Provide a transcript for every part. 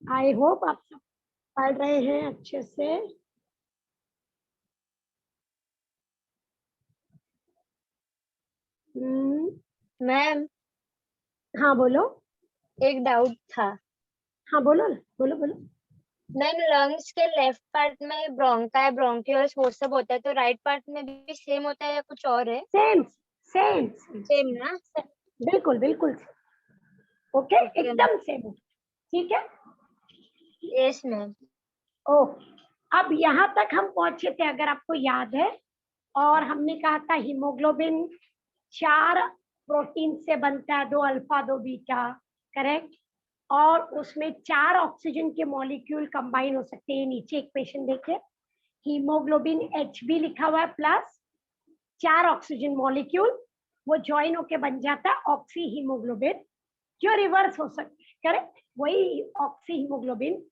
I hope आप सब पढ़ रहे हैं अच्छे से। मैम, हाँ बोलो। एक डाउट था। हाँ बोलो ना, बोलो बोलो। मैम, लंग्स के लेफ्ट पार्ट में ब्रोंकाई ब्रोंकियोल्स वो सब होता है, तो राइट पार्ट में भी सेम होता है या कुछ और है? सेम सेम सेम सेम ना? बिल्कुल बिल्कुल। Okay, okay ma'am. एकदम सेम। ठीक है। Yes ma'am. ओके, अब यहाँ तक हम पहुंचे थे अगर आपको याद है। और हमने कहा था हीमोग्लोबिन 4 प्रोटीन से बनता है, 2 अल्फा 2 बीटा, करेक्ट। और उसमें 4 ऑक्सीजन के मॉलिक्यूल कंबाइन हो सकते हैं। नीचे एक पेशेंट देखिए, हीमोग्लोबिन HB लिखा हुआ है प्लस 4 ऑक्सीजन मॉलिक्यूल, वो ज्वाइन होके बन जाता है ऑक्सी हीमोग्लोबिन, जो रिवर्स हो सकता है, करेक्ट। वही ऑक्सी हीमोग्लोबिन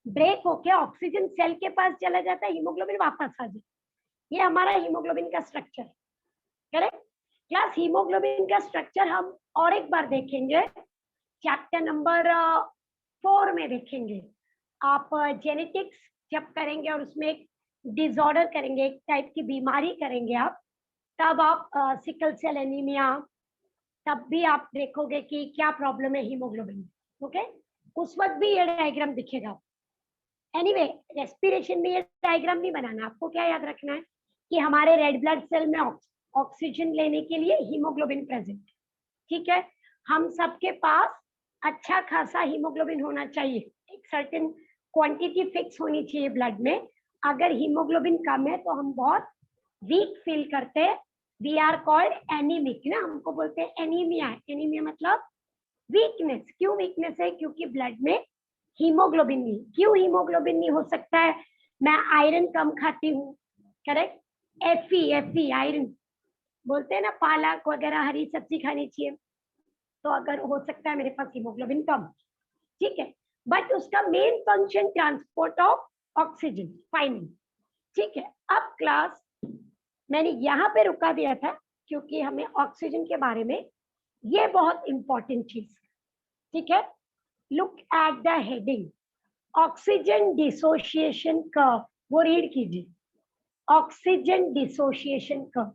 ब्रेक होके ऑक्सीजन सेल के पास चला जाता है, हीमोग्लोबिन वापस आ जाता है। ये हमारा हीमोग्लोबिन का स्ट्रक्चर, करेक्ट। क्लास हीमोग्लोबिन का स्ट्रक्चर हम और एक बार देखेंगे, चैप्टर नंबर 4 में देखेंगे। आप जेनेटिक्स जब करेंगे और उसमें एक डिसऑर्डर करेंगे, एक टाइप की बीमारी करेंगे आप, तब आप सिकल सेल एनीमिया, तब भी आप देखोगे कि क्या प्रॉब्लम है हीमोग्लोबिन। ओके, उस वक्त भी ये डायग्राम दिखेगा। एनीवे, रेस्पिरेशन में ये डायग्राम नहीं बनाना, आपको क्या याद रखना है कि हमारे रेड ब्लड सेल में ऑक्सीजन लेने के लिए हीमोग्लोबिन प्रेजेंट, ठीक है। हम सबके पास अच्छा खासा हीमोग्लोबिन होना चाहिए, एक सर्टेन क्वांटिटी फिक्स होनी चाहिए ब्लड में। अगर हीमोग्लोबिन कम है तो हम बहुत वीक फील करते हैं, वी आर कॉल्ड एनीमिक ना, हमको बोलते हैं एनीमिया। एनीमिया मतलब वीकनेस। क्यों वीकनेस है? क्योंकि ब्लड में हीमोग्लोबिन नहीं। क्यों हीमोग्लोबिन नहीं हो सकता है? मैं आयरन कम खाती हूँ, करेक्ट। एफी आयरन बोलते हैं ना, पालक वगैरह हरी सब्जी खानी चाहिए, तो अगर हो सकता है मेरे पास हीमोग्लोबिन कम, ठीक है। बट उसका main function transport of oxygen, final, ठीक है। अब क्लास मैंने यहाँ पे रुका दिया था क्योंकि हमें ऑक्सीजन के बारे में ये बहुत इंपॉर्टेंट चीज, ठीक है। Look at the heading, oxygen dissociation curve, वो रीड कीजिए। ऑक्सीजन डिसोसिएशन कर्व,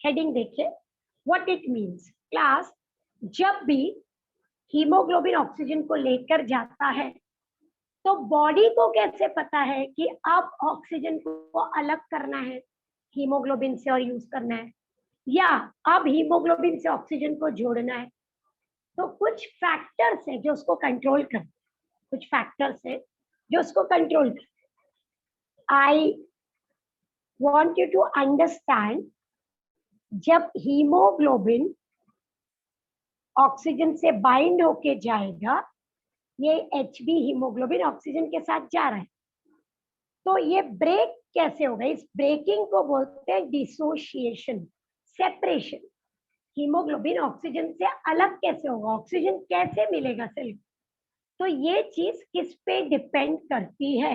हेडिंग देखिए, व्हाट इट मींस। क्लास, जब भी हीमोग्लोबिन ऑक्सीजन को लेकर जाता है तो बॉडी को कैसे पता है कि अब ऑक्सीजन को अलग करना है हीमोग्लोबिन से और यूज करना है, या अब हीमोग्लोबिन से ऑक्सीजन को जोड़ना है? तो कुछ फैक्टर्स है जो उसको कंट्रोल कर, कुछ फैक्टर्स है जो उसको कंट्रोल कर। I want you to understand, जब हीमोग्लोबिन ऑक्सीजन से बाइंड होके जाएगा, ये HB हीमोग्लोबिन ऑक्सीजन के साथ जा रहा है, तो ये ब्रेक कैसे होगा? इस ब्रेकिंग को बोलते हैं डिसोसिएशन, सेपरेशन। हीमोग्लोबिन ऑक्सीजन से अलग कैसे होगा, ऑक्सीजन कैसे मिलेगा सेल? तो ये चीज किस पे डिपेंड करती है,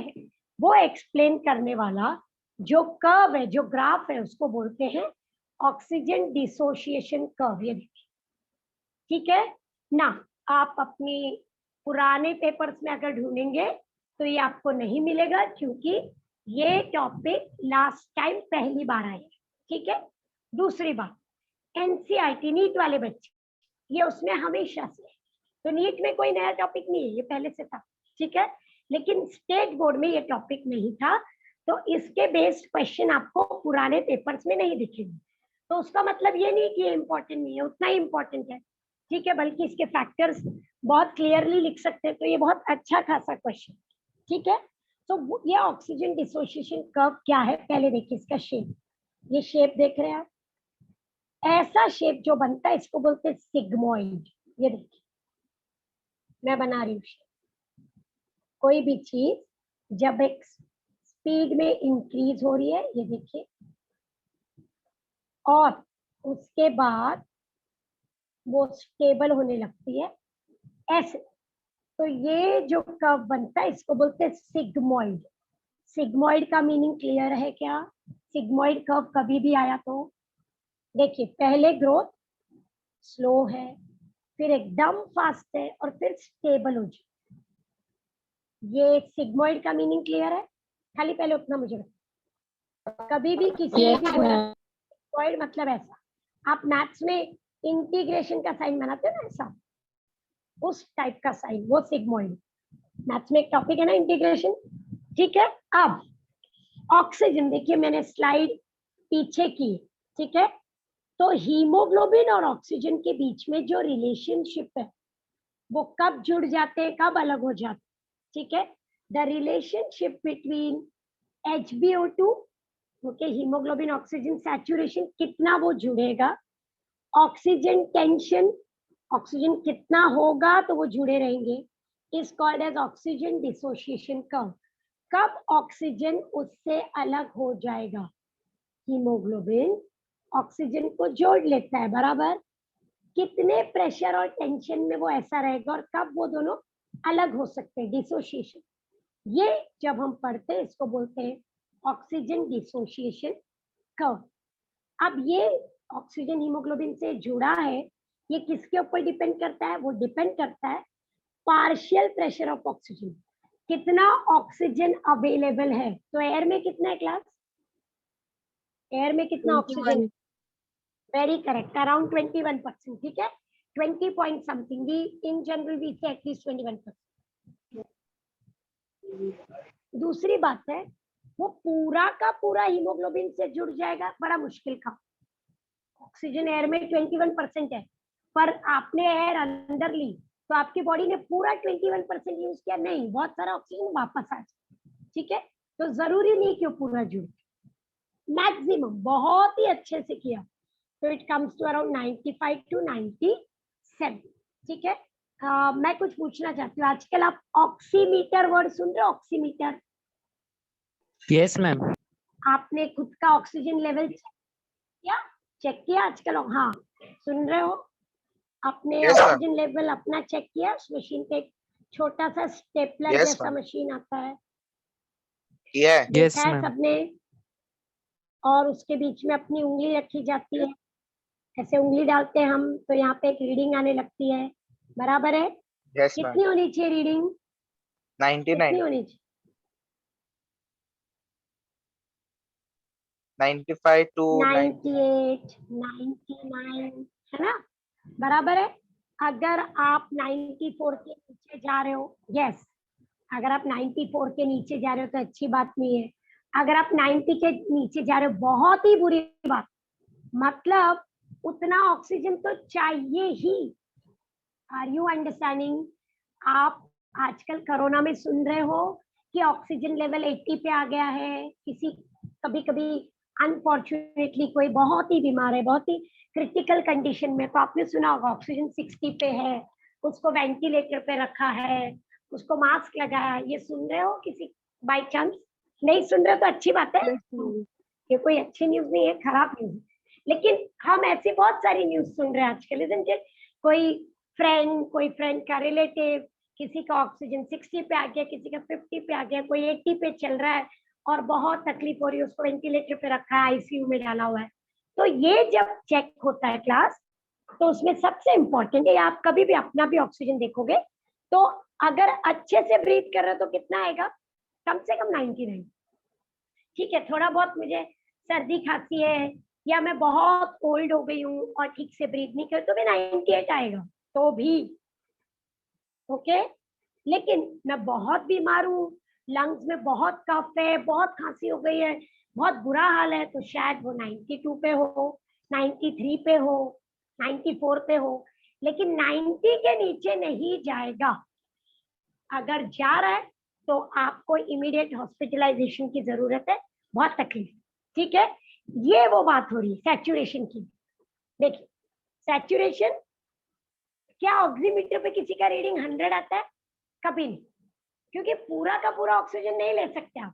वो एक्सप्लेन करने वाला जो कर्व है, जो ग्राफ है, उसको बोलते हैं ऑक्सीजन डिसोसिएशन कर्व। ये देखिए, ठीक है ना। आप अपनी पुराने पेपर्स में अगर ढूंढेंगे तो ये आपको नहीं मिलेगा, क्योंकि ये टॉपिक लास्ट टाइम पहली बार आया, ठीक है। दूसरी बात, एनसीईआरटी नीट वाले बच्चे, ये उसमें हमेशा से, तो नीट में कोई नया टॉपिक नहीं है, ये पहले से था, ठीक है। लेकिन स्टेट बोर्ड में ये टॉपिक नहीं था, तो इसके बेस्ड क्वेश्चन आपको पुराने पेपर्स में नहीं दिखेंगे। तो उसका मतलब ये नहीं कि ये इंपॉर्टेंट नहीं है, उतना ही इंपॉर्टेंट है, ठीक है। बल्कि इसके फैक्टर्स बहुत क्लियरली लिख सकते हैं, तो ये बहुत अच्छा खासा क्वेश्चन, ठीक है। तो ये ऑक्सीजन डिसोसिएशन कर्व क्या है, पहले देखिए इसका शेप। ये शेप देख रहे हैं आप, ऐसा शेप जो बनता है इसको बोलते हैं सिग्मोइड। ये देखिए मैं बना रही हूँ शेप। कोई भी चीज जब एक स्पीड में इंक्रीज हो रही है, ये देखिए, और उसके बाद वो स्टेबल होने लगती है, ऐसे, तो ये जो कर्व बनता है इसको बोलते हैं सिग्मोइड। सिग्मोइड का मीनिंग क्लियर है क्या? सिग्मोइड कर्व कभी भी आया तो देखिए, पहले ग्रोथ स्लो है, फिर एकदम फास्ट है और फिर स्टेबल हो जाए। ये सिग्मोइड का मीनिंग क्लियर है? खाली पहले उतना मुझे बताओ। कभी भी किसी ने भी बोला सिग्मोइड मतलब ऐसा, आप मैथ्स में इंटीग्रेशन का साइन बनाते हो ना, ऐसा उस टाइप का साइन, वो सिग्मोइड। मैथ्स में एक टॉपिक है ना इंटीग्रेशन, ठीक है। अब ऑक्सीजन, देखिए मैंने स्लाइड पीछे की, ठीक है। तो हीमोग्लोबिन और ऑक्सीजन के बीच में जो रिलेशनशिप है वो कब जुड़ जाते हैं, कब अलग हो जाते हैं, ठीक है। The relationship between HbO2, okay, haemoglobin oxygen saturation कितना वो जुड़ेगा, ऑक्सीजन टेंशन, ऑक्सीजन कितना होगा तो वो जुड़े रहेंगे, is called as oxygen dissociation curve. कब ऑक्सीजन उससे अलग हो जाएगा, हीमोग्लोबिन ऑक्सीजन को जोड़ लेता है, बराबर, कितने प्रेशर और टेंशन में वो ऐसा रहेगा और कब वो दोनों अलग हो सकते हैं, डिसोसिएशन। ये जब हम पढ़ते हैं इसको बोलते हैं ऑक्सीजन डिसोसिएशन कर्व। अब ये ऑक्सीजन हीमोग्लोबिन से जुड़ा है, ये किसके ऊपर डिपेंड करता है, वो डिपेंड करता है पार्शियल प्रेशर ऑफ ऑक्सीजन, कितना ऑक्सीजन अवेलेबल है। तो एयर में कितना है क्लास, एयर में कितना ऑक्सीजन है? वेरी करेक्ट, अराउंड 21%, ठीक है, 20 point something, we in general we say at least 21%। दूसरी बात है, वो पूरा का पूरा हीमोग्लोबिन से जुड़ जाएगा, बड़ा मुश्किल का। ऑक्सीजन एयर में 21% है, पर आपने एयर अंदर ली तो आपकी बॉडी ने पूरा 21% यूज किया, नहीं, बहुत सारा ऑक्सीजन वापस आ जाए, ठीक है। तो जरूरी नहीं कि वो पूरा जुड़े, मैक्सिमम बहुत ही अच्छे से किया तो it comes to around 95 to 97, ठीक है। मैं कुछ पूछना चाहती हूँ, आजकल आप ऑक्सीमीटर वर्ड सुन रहे हो, ऑक्सीमीटर? Yes ma'am. आपने खुद का ऑक्सीजन लेवल चेक किया आजकल? हाँ, सुन रहे हो? आपने Yes, ma'am. ऑक्सीजन लेवल अपना चेक किया? उस मशीन पे एक छोटा सा स्टेपलर Yes, जैसा ma'am. मशीन आता है, Yeah. यस देखा है मैम। सबने? और उसके बीच में अपनी उंगली रखी जाती है, ऐसे उंगली डालते हैं हम तो यहाँ पे एक रीडिंग आने लगती है, बराबर है? Yes, ma'am. कितनी होनी चाहिए रीडिंग, कितनी 99, होनी चाहिए? 95 to 90. 98, 99, है ना, बराबर है। अगर आप 94 के नीचे जा रहे हो, यस, अगर आप 94 के नीचे जा रहे हो तो अच्छी बात नहीं है, अगर आप 90 के नीचे जा रहे हो बहुत ही बुरी बात, मतलब उतना ऑक्सीजन तो चाहिए ही। Are you understanding? आप आजकल कोरोना में सुन रहे हो कि ऑक्सीजन लेवल 80 पे आ गया है, किसी कभी कभी अनफॉर्चुनेटली कोई बहुत ही बीमार है, बहुत ही क्रिटिकल कंडीशन में, तो आपने सुना होगा ऑक्सीजन 60 पे है, उसको वेंटिलेटर पे रखा है, उसको मास्क लगाया, ये सुन रहे हो किसी बाय चांस? नहीं सुन रहे तो अच्छी बात है, ये कोई अच्छी न्यूज नहीं है, खराब न्यूज। लेकिन हम ऐसी बहुत सारी न्यूज सुन रहे हैं आजकल, इजंट इट? कोई फ्रेंड का रिलेटिव, किसी का ऑक्सीजन 60 पे आ गया, किसी का 50 पे आ गया, कोई 80 पे चल रहा है और बहुत तकलीफ हो रही है, उसको वेंटिलेटर पे रखा है, आईसीयू में डाला हुआ है। तो ये जब चेक होता है क्लास, तो उसमें सबसे इंपॉर्टेंट है, आप कभी भी अपना भी ऑक्सीजन देखोगे तो अगर अच्छे से ब्रीथ कर रहे हो तो कितना आएगा, कम से कम 99, ठीक है। थोड़ा बहुत मुझे सर्दी खांसी है या मैं बहुत ओल्ड हो गई हूँ और ठीक से ब्रीथ नहीं कर तो भी 98 आएगा, तो भी ओके। लेकिन मैं बहुत बीमार हूँ, लंग्स में बहुत कफ है, बहुत खांसी हो गई है, बहुत बुरा हाल है, तो शायद वो 92 पे हो, 93 पे हो, 94 पे हो, लेकिन 90 के नीचे नहीं जाएगा। अगर जा रहा है तो आपको इमीडिएट हॉस्पिटलाइजेशन की जरूरत है, बहुत तकलीफ, ठीक है। ये वो बात हो रही है सैचुरेशन की। देखिए सैचुरेशन, क्या ऑक्सीमीटर पे किसी का रीडिंग 100 आता है? कभी नहीं, क्योंकि पूरा का पूरा ऑक्सीजन नहीं ले सकते आप,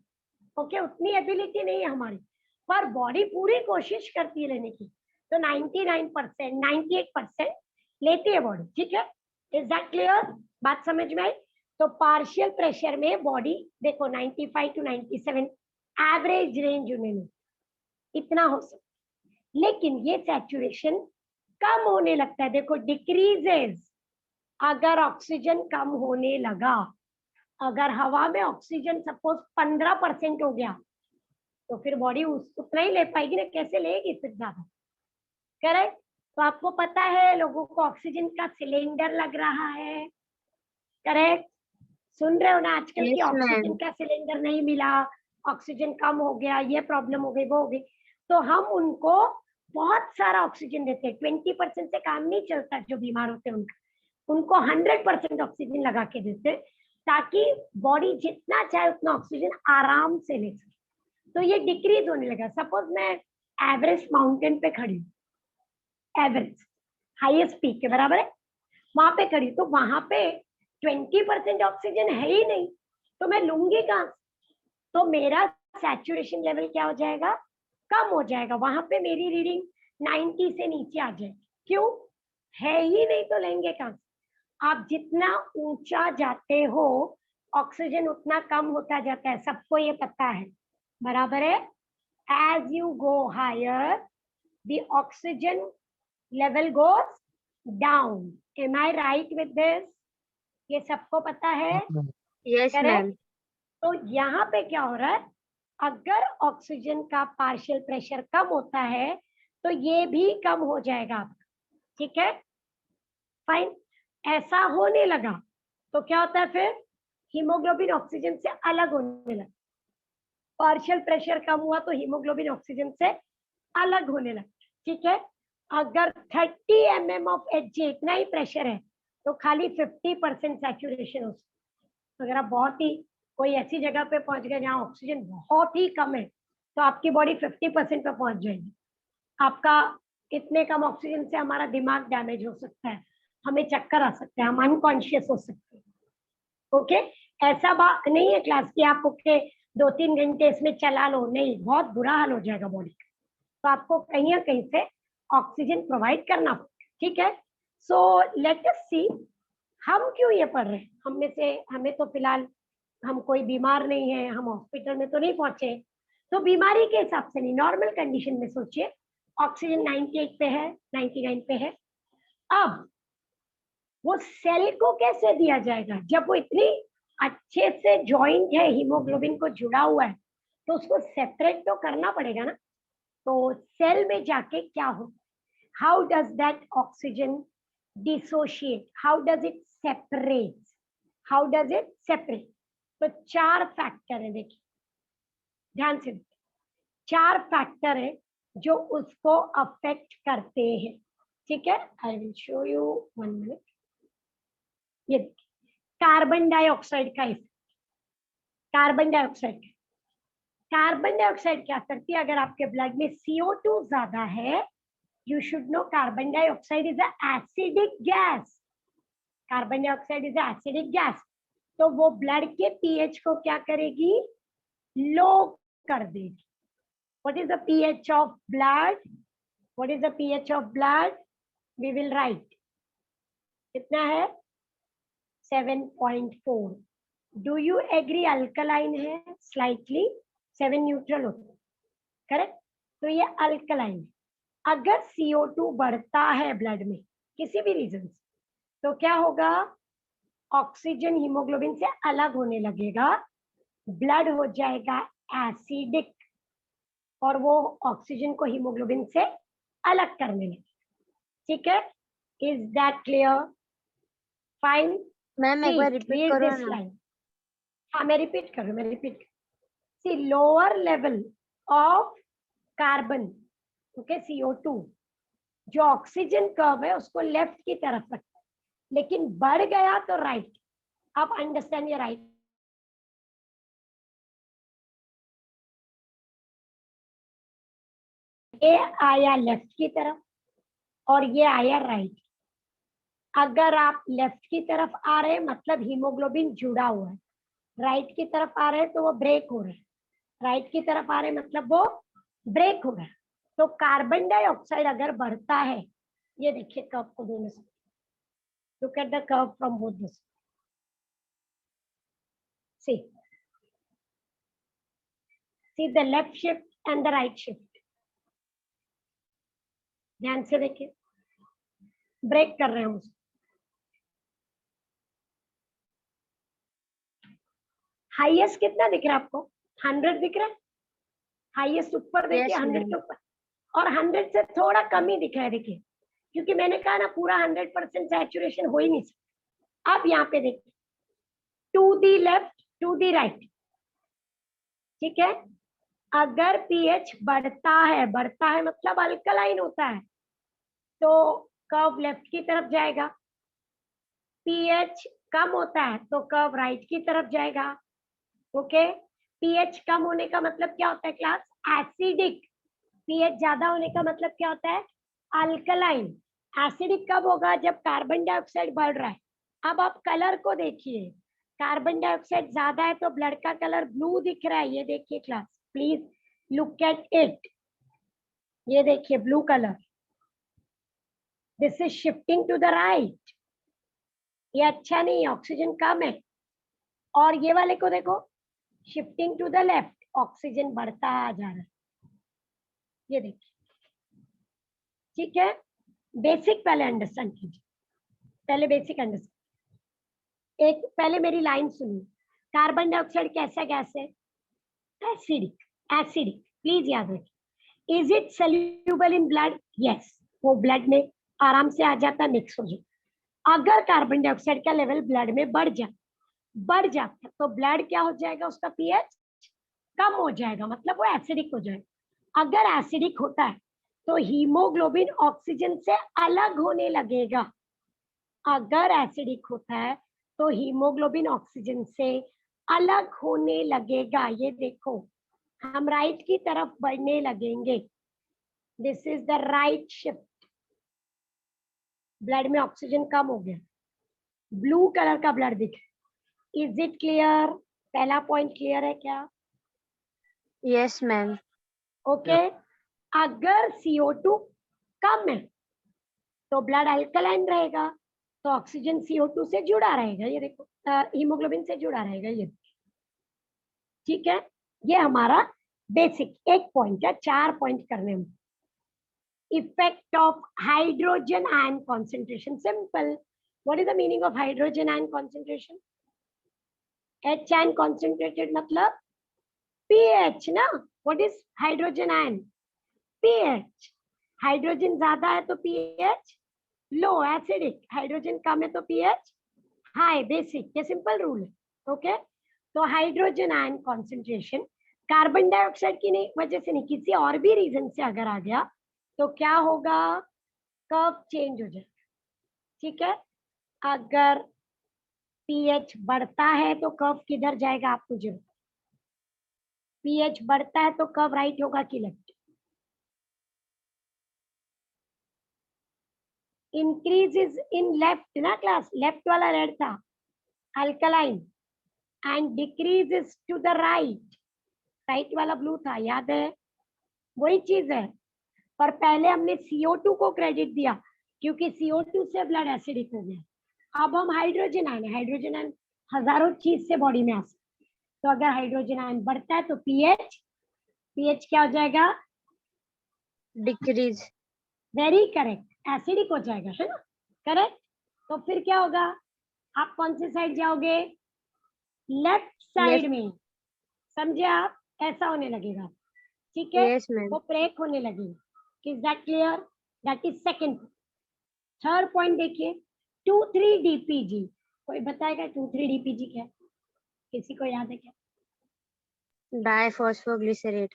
ओके, उतनी एबिलिटी नहीं है हमारी, पर बॉडी पूरी कोशिश करती है लेने की, तो 99%, 98% लेती है बॉडी, ठीक है। Is that clear? बात समझ में आई? तो पार्शियल प्रेशर में बॉडी देखो 95 to 97 एवरेज रेंज उन्हें इतना हो सकता, लेकिन ये सैचुरेशन कम होने लगता है, देखो डिक्रीजेस, अगर ऑक्सीजन कम होने लगा, अगर हवा में ऑक्सीजन सपोज 15% हो गया, तो फिर बॉडी उतना ही ले पाएगी ना, कैसे लेगी फिर ज्यादा, करेक्ट। तो आपको पता है लोगों को ऑक्सीजन का सिलेंडर लग रहा है, करेक्ट। सुन रहे हो ना, आजकल की Yes, ऑक्सीजन ma'am. का सिलेंडर नहीं मिला, ऑक्सीजन कम हो गया, ये प्रॉब्लम हो गई, वो हो गई, तो हम उनको बहुत सारा ऑक्सीजन देते हैं। 20% से काम नहीं चलता, जो बीमार होते हैं उनको 100% ऑक्सीजन लगा के देते, ताकि बॉडी जितना चाहे उतना ऑक्सीजन आराम से ले सके। तो ये डिक्रीज होने लगा। सपोज मैं एवरेस्ट माउंटेन पे खड़ी हूँ, एवरेस्ट हाईएस्ट पीक के बराबर है, वहां पे खड़ी, तो वहां पे 20% ऑक्सीजन है ही नहीं, तो मैं लूंगी कहाँ? तो मेरा सैचुरेशन लेवल क्या हो जाएगा? कम हो जाएगा। वहां पे मेरी रीडिंग 90 से नीचे आ जाएगी। क्यों? है ही नहीं, तो लेंगे कहाँ? आप जितना ऊंचा जाते हो ऑक्सीजन उतना कम होता जाता है, सबको ये पता है, बराबर है। As you go higher the oxygen level goes down. Am I right with this? ये सबको पता है, Yes, करेक्ट। ma'am. तो यहाँ पे क्या हो रहा है, अगर ऑक्सीजन का पार्शियल प्रेशर कम होता है तो ये भी कम हो जाएगा आपका, ठीक है, फाइन। ऐसा होने लगा तो क्या होता है फिर? हीमोग्लोबिन ऑक्सीजन से अलग होने लगा। पार्शियल प्रेशर कम हुआ तो हीमोग्लोबिन ऑक्सीजन से अलग होने लगा, ठीक है। अगर 30 mm ऑफ Hg इतना ही प्रेशर है तो खाली 50% सैचुरेशन हो सकता। अगर आप बहुत ही कोई ऐसी जगह पे पहुंच गए जहाँ ऑक्सीजन बहुत ही कम है, तो आपकी बॉडी 50% पे पहुंच जाएगी। आपका इतने कम ऑक्सीजन से हमारा दिमाग डैमेज हो सकता है, हमें चक्कर आ सकते हैं, हम अनकॉन्शियस हो सकते हैं, ओके। ऐसा बात नहीं है क्लास की आप ओके 2-3 घंटे इसमें चला लो, नहीं, बहुत बुरा हाल हो जाएगा बॉडी का। तो आपको कहीं ना कहीं से ऑक्सीजन प्रोवाइड करना पड़ेगा, ठीक है। सो लेट अस सी हम क्यों ये पढ़ रहे हैं। हमें तो फिलहाल हम कोई बीमार नहीं है, हम हॉस्पिटल में तो नहीं पहुंचे, तो बीमारी के हिसाब से नहीं, नॉर्मल कंडीशन में सोचिए ऑक्सीजन 98 पे है, 99 पे है। अब वो सेल को कैसे दिया जाएगा जब वो इतनी अच्छे से जॉइंट है, हीमोग्लोबिन को जुड़ा हुआ है, तो उसको सेपरेट तो करना पड़ेगा ना। तो सेल में जाके क्या हो, how does that oxygen dissociate, how does it separate, how does it separate? तो 4 फैक्टर है, देखिए ध्यान से देखिए, 4 फैक्टर है जो उसको अफेक्ट करते हैं, ठीक है। I will show you 1 minute. ये कार्बन डाइऑक्साइड का इफेक्ट, कार्बन डाइऑक्साइड क्या करती है? अगर आपके ब्लड में CO2 ज्यादा है, you should know carbon dioxide is acidic gas, carbon dioxide is acidic gas. तो वो ब्लड के पीएच को क्या करेगी? लो कर देगी। What is the pH of blood? What is the pH of blood? We will write, कितना है? 7.4। Do you agree? अल्कलाइन है स्लाइटली, 7 न्यूट्रल होता है, करेक्ट। तो ये अल्कलाइन है। अगर CO2 बढ़ता है ब्लड में किसी भी रीजन से, तो क्या होगा? ऑक्सीजन हीमोग्लोबिन से अलग होने लगेगा, ब्लड हो जाएगा एसिडिक, और वो ऑक्सीजन को हीमोग्लोबिन से अलग करने लगेगा, ठीक है। Is that clear? Fine. Ma'am एक बार रिपीट करो ना। हाँ मैं रिपीट कर रही हूँ, see lower level of carbon, okay, CO2, जो ऑक्सीजन कर्व है उसको लेफ्ट की तरफ रखता है, लेकिन बढ़ गया तो राइट। आप अंडरस्टैंड ये राइट? ये आया लेफ्ट की तरफ और ये आया राइट। अगर आप लेफ्ट की तरफ आ रहे हैं मतलब हीमोग्लोबिन जुड़ा हुआ है, राइट की तरफ आ रहे हैं तो वो ब्रेक हो रहा है, राइट की तरफ आ रहे हैं मतलब वो ब्रेक हो रहा है। तो कार्बन डाइऑक्साइड अगर बढ़ता है, ये देखिए कर्व को दोनों से, look at the curve from both this, see the left shift and the right shift, ध्यान से देखिए, ब्रेक कर रहे हैं उसको, हाईएस्ट कितना दिख रहा है आपको? 100 दिख रहा है? हाईएस्ट ऊपर देखिए, Yes, 100 ma'am. के ऊपर, और 100 से थोड़ा कम ही दिख रहा है, देखिए, क्योंकि मैंने कहा ना पूरा 100% सैचुरेशन हो ही नहीं सकता। अब यहाँ पे देखिए, to the left to the right, ठीक है, अगर पीएच बढ़ता है मतलब अल्कलाइन होता है, तो कर्व लेफ्ट की तरफ जाएगा। पीएच कम होता है तो कर्व राइट की तरफ जाएगा। ओके, पीएच कम होने का मतलब क्या होता है क्लास? एसिडिक। पीएच ज्यादा होने का मतलब क्या होता है? अल्कलाइन। एसिडिक कब होगा? जब कार्बन डाइऑक्साइड बढ़ रहा है। अब आप कलर को देखिए, कार्बन डाइऑक्साइड ज्यादा है तो ब्लड का कलर ब्लू दिख रहा है, ये देखिए class, please look at it, ये देखिए blue colour, this is shifting to the right, ये अच्छा नहीं है, ऑक्सीजन कम है। और ये वाले को देखो, shifting to the left, oxygen बढ़ता जा रहा है, ये देखिए, ठीक है। बेसिक पहले अंडरस्टैंड कीजिए, पहले बेसिक अंडरस्टैंड। एक पहले मेरी लाइन सुनिए, कार्बन डाइऑक्साइड कैसा गैस है? एसिडिक। एसिडिक, प्लीज याद रखिए। Is it soluble in blood? Yes, वो ब्लड में आराम से आ जाता, मिक्स हो जाता। अगर कार्बन डाइऑक्साइड का लेवल ब्लड में बढ़ जाता तो ब्लड क्या हो जाएगा? उसका पीएच कम हो जाएगा, मतलब वो एसिडिक हो जाएगा। अगर एसिडिक होता है तो हीमोग्लोबिन ऑक्सीजन से अलग होने लगेगा। अगर एसिडिक होता है तो हीमोग्लोबिन ऑक्सीजन से अलग होने लगेगा। ये देखो, हम राइट की तरफ बढ़ने लगेंगे, this is the right shift. Blood में ऑक्सीजन कम हो गया, ब्लू कलर का ब्लड दिख रहा है। Is it clear? पहला पॉइंट क्लियर है क्या? Yes, ma'am. ओके, अगर CO2 कम है तो ब्लड अल्कलाइन रहेगा, तो ऑक्सीजन CO2 से जुड़ा रहेगा, ये देखो, हीमोग्लोबिन से जुड़ा रहेगा, ये ठीक है। ये हमारा बेसिक एक पॉइंट है, 4 पॉइंट करने में। Effect of hydrogen ion concentration, simple. What is the meaning of hydrogen ion concentration? H ion concentrated मतलब पीएच ना। What is hydrogen ion? PH. Hydrogen ज्यादा है तो पीएच लो, एसिडिक। हाइड्रोजन कम है तो पीएच हाई, बेसिक। ये सिंपल रूल है। Okay, तो hydrogen ion concentration carbon dioxide की नहीं वजह से नहीं, किसी और भी रीजन से अगर आ गया तो क्या होगा? कर्व चेंज हो जाएगा, ठीक है। अगर पीएच बढ़ता है तो कर्व किधर जाएगा? आप मुझे बताओ, पीएच बढ़ता है तो कर्व राइट होगा कि लेफ्ट? इंक्रीजेस इन लेफ्ट ना क्लास, लेफ्ट वाला रेड था alkaline, and decreases to the right, right वाला ब्लू था, याद है? वही चीज है, पर पहले हमने CO2 को क्रेडिट दिया क्योंकि CO2 से ब्लड एसिडिक हो गया। अब हम हाइड्रोजन आयन, हाइड्रोजन आयन हजारों चीज से बॉडी में आ सकते, तो अगर हाइड्रोजन आयन बढ़ता है तो पीएच क्या हो जाएगा? Decrease. वेरी करेक्ट, एसिडिक हो जाएगा, है ना? करेक्ट। तो फिर क्या होगा? आप कौन सी साइड जाओगे? लेफ्ट साइड में, समझे आप? ऐसा होने लगेगा, ठीक है। Yes, ma'am. वो ब्रेक होने लगेगा। Is that clear? That is second. Third point देखिए, 2,3-DPG। कोई बताएगा 2,3-DPG क्या है? किसी को याद है क्या? Diphosphoglycerate.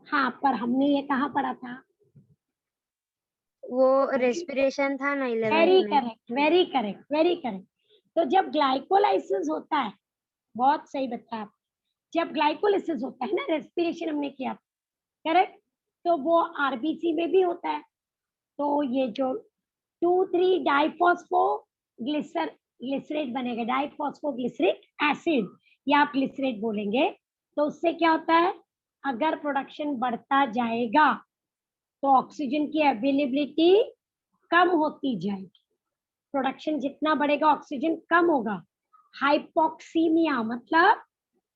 हाँ, पर हमने ये कहाँ पढ़ा था? वो रेस्पिरेशन था ना 11th वेरी में. Correct, very correct, very correct. तो जब ग्लाइकोलाइसिस होता है, बहुत सही बताया, जब ग्लाइकोलाइसिस होता है ना, रेस्पिरेशन हमने किया, करेक्ट, तो वो आरबीसी में भी होता है। तो ये जो 2,3-डाइफॉस्फोग्लिसरेट बनेगा, डाइफॉस्फोग्लिसरिक एसिड, या आप ग्लिसरेट बोलेंगे। तो उससे क्या होता है? अगर प्रोडक्शन बढ़ता जाएगा तो ऑक्सीजन की अवेलेबिलिटी कम होती जाएगी। प्रोडक्शन जितना बढ़ेगा ऑक्सीजन कम होगा। हाइपोक्सीमिया मतलब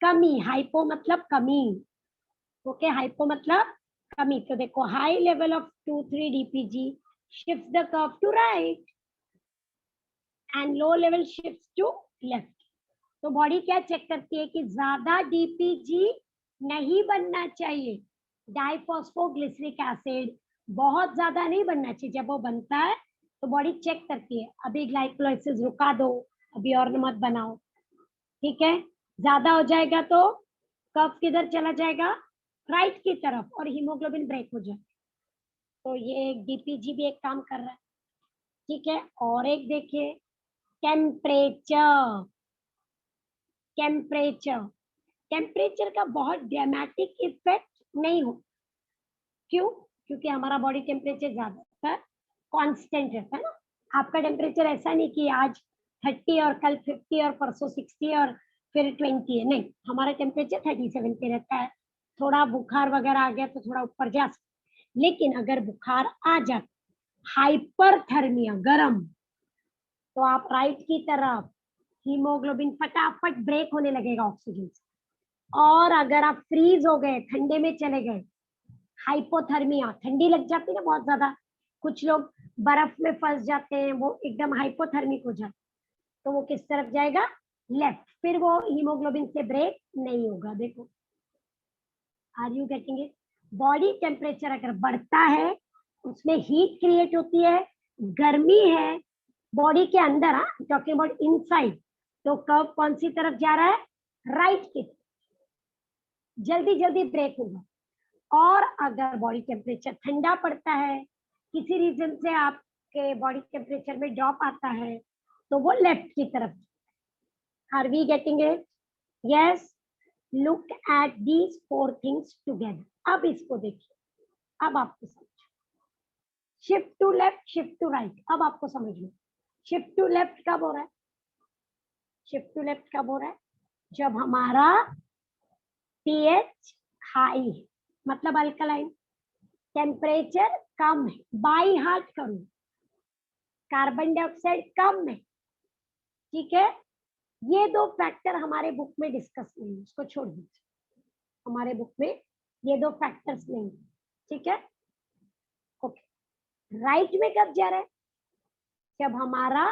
कमी, हाइपो मतलब कमी, ओके, हाइपो मतलब कमी। तो देखो, high level of 2,3-DPG shifts the curve to right and low level shifts to left. तो बॉडी क्या चेक करती है कि ज्यादा डीपीजी नहीं बनना चाहिए, डाइफॉस्फोग्लिसरिक एसिड बहुत ज्यादा नहीं बनना चाहिए। जब वो बनता है तो बॉडी चेक करती है अभी ग्लाइकोलाइसिस रुका दो, अभी और मत बनाओ, ठीक है। ज्यादा हो जाएगा तो कफ किधर चला जाएगा, राइट की तरफ, और हीमोग्लोबिन ब्रेक हो जाए। तो ये डीपीजी भी एक काम कर रहा है, ठीक है। और एक देखिए टेम्परेचर, टेम्परेचर टेम्परेचर का बहुत ड्रामेटिक इफेक्ट नहीं हो। क्यों? क्योंकि हमारा बॉडी टेम्परेचर ज्यादातर कांस्टेंट रहता है ना। आपका टेम्परेचर ऐसा नहीं कि आज 30 और कल 50 और परसों 60 और फिर 20 है, नहीं, हमारा टेम्परेचर 37 पे रहता है। थोड़ा बुखार वगैरह आ गया तो थोड़ा ऊपर जा सकता, लेकिन अगर बुखार आ जाए, हाइपरथर्मिया गर्म, तो आप राइट की तरफ हीमोग्लोबिन फटाफट ब्रेक होने लगेगा ऑक्सीजन से। और अगर आप फ्रीज हो गए, ठंडे में चले गए, हाइपोथर्मिया, ठंडी लग जाती है ना बहुत ज्यादा, कुछ लोग बर्फ में फंस जाते हैं, वो एकदम हाइपोथर्मिक हो जाते, तो वो किस तरफ जाएगा, लेफ्ट, फिर वो हीमोग्लोबिन से ब्रेक नहीं होगा। देखो, are you getting it? Body temperature अगर बढ़ता है उसमें हीट क्रिएट होती है, गर्मी है बॉडी के अंदर, टॉकिंग अबाउट इनसाइड, तो कर्व कौन सी तरफ जा रहा है, राइट की तरफ, जल्दी जल्दी ब्रेक होगा। और अगर बॉडी टेम्परेचर ठंडा पड़ता है, किसी रीजन से आपके बॉडी टेम्परेचर में ड्रॉप आता है, तो वो लेफ्ट की तरफ। Are we getting it? Yes. Look at these 4 things together. अब इसको देखिए, अब आपको समझ, shift to left, shift to right, अब आपको समझ लो। शिफ्ट टू लेफ्ट कब हो रहा है? शिफ्ट टू लेफ्ट कब हो रहा है? जब हमारा पीएच हाई है, मतलब अल्कलाइन, टेम्परेचर कम है, बाई हार्ट करूं, कार्बन डाइऑक्साइड कम है, ठीक है। ये 2 फैक्टर हमारे बुक में डिस्कस नहीं है, उसको छोड़ दीजिए, हमारे बुक में ये 2 फैक्टर्स नहीं है, ठीक है। ओके, राइट में कब जा रहा है? जब हमारा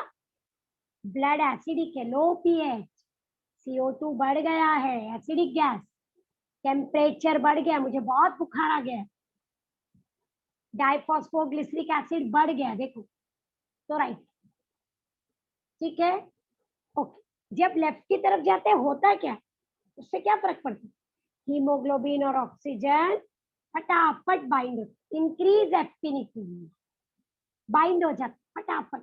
ब्लड एसिडिक है, लो पीएच, CO2 बढ़ गया है, एसिडिक गैस, टेम्परेचर बढ़ गया, मुझे बहुत बुखार आ गया, डाइफॉस्फोग्लिसरिक एसिड बढ़ गया, देखो, तो राइट, ठीक है। ओके, जब लेफ्ट की तरफ जाते हैं होता क्या, उससे क्या फर्क पड़ता है? हीमोग्लोबिन और ऑक्सीजन फटाफट बाइंड होते, इंक्रीज एफिनिटी, बाइंड हो जाते फटाफट।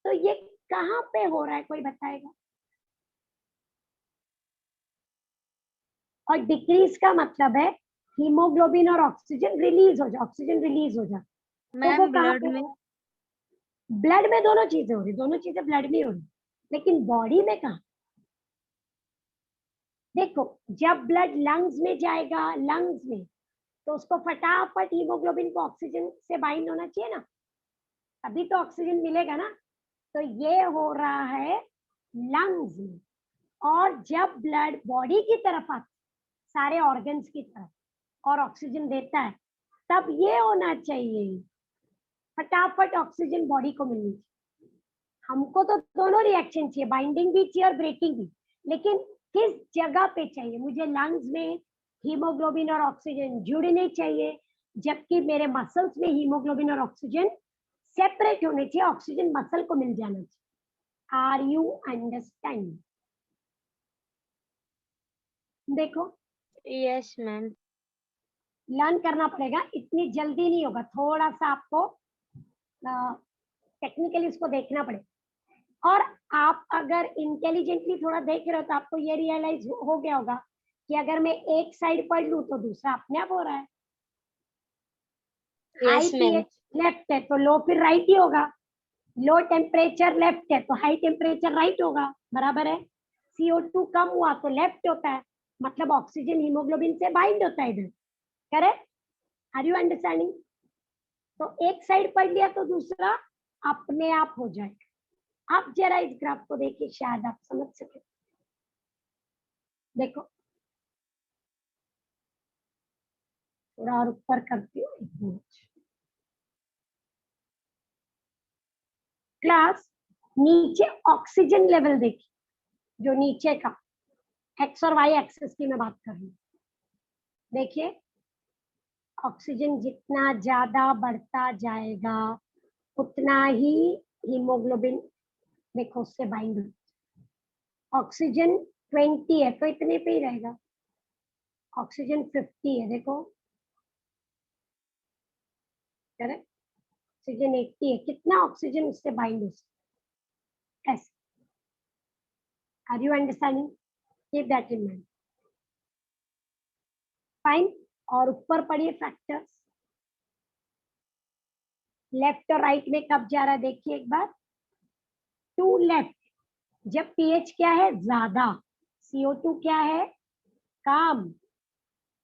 तो ये कहाँ पे हो रहा है, कोई बताएगा? और डिक्रीज का मतलब है हीमोग्लोबिन और ऑक्सीजन रिलीज हो जाए, ऑक्सीजन रिलीज हो जाए, तो वो ब्लड में, ब्लड में दोनों चीजें हो रही, दोनों चीजें ब्लड में हो रही, लेकिन बॉडी में कहा? देखो, जब ब्लड लंग्स में जाएगा, लंग्स में, तो उसको फटाफट हीमोग्लोबिन को ऑक्सीजन से बाइंड होना चाहिए ना, अभी तो ऑक्सीजन मिलेगा ना। तो ये हो रहा है लंग्स में। और जब ब्लड बॉडी की तरफ आता, सारे ऑर्गन्स की तरफ, और ऑक्सीजन देता है, तब ये होना चाहिए फटाफट ऑक्सीजन बॉडी को मिलनी चाहिए। हमको तो दोनों रिएक्शन चाहिए, बाइंडिंग भी चाहिए और ब्रेकिंग भी, लेकिन किस जगह पे चाहिए? मुझे लंग्स में हीमोग्लोबिन और ऑक्सीजन जुड़ने चाहिए, जबकि मेरे मसल्स में हीमोग्लोबिन और ऑक्सीजन सेपरेट होने चाहिए, ऑक्सीजन मसल को मिल जाना चाहिए। Are you understand? देखो, यस मैम, लर्न करना पड़ेगा, इतनी जल्दी नहीं होगा, थोड़ा सा आपको टेक्निकली उसको देखना पड़ेगा। और आप अगर इंटेलिजेंटली थोड़ा देख रहे हो तो आपको ये रियलाइज हो गया होगा कि अगर मैं एक साइड पढ़ लूं तो दूसरा अपने आप हो रहा है। High yes ma'am, pH left है तो लो फिर राइट ही होगा, लो टेम्परेचर लेफ्ट है तो हाई टेम्परेचर राइट होगा, बराबर है। CO2 कम हुआ तो लेफ्ट होता है, मतलब ऑक्सीजन हीमोग्लोबिन से बाइंड होता है इधर, करेक्ट? Are you understanding? तो एक साइड पढ़ लिया तो दूसरा अपने आप हो जाएगा। आप जरा इस ग्राफ को देखिए, शायद आप समझ सके। देखो, थोड़ा और ऊपर करती हूँ, एक मिनट। क्लास, नीचे ऑक्सीजन लेवल देखिए, जो नीचे का एक्स और वाई एक्सिस की मैं बात कर रही हूँ। देखिए ऑक्सीजन जितना ज्यादा बढ़ता जाएगा उतना ही हीमोग्लोबिन देखो उससे बाइंड हो। ऑक्सीजन 20 है तो इतने पे ही रहेगा, ऑक्सीजन 50 है देखो, करेक्ट, ऑक्सीजन 80 है, कितना ऑक्सीजन उससे बाइंड हो सकता है ऐसे। Are you understanding? Keep that in mind. Fine. और ऊपर पढ़िए फैक्टर्स, लेफ्ट और राइट में कब जा रहा है देखिए एक बार। टू लेफ्ट जब पीएच क्या है ज्यादा, CO2 क्या है कम,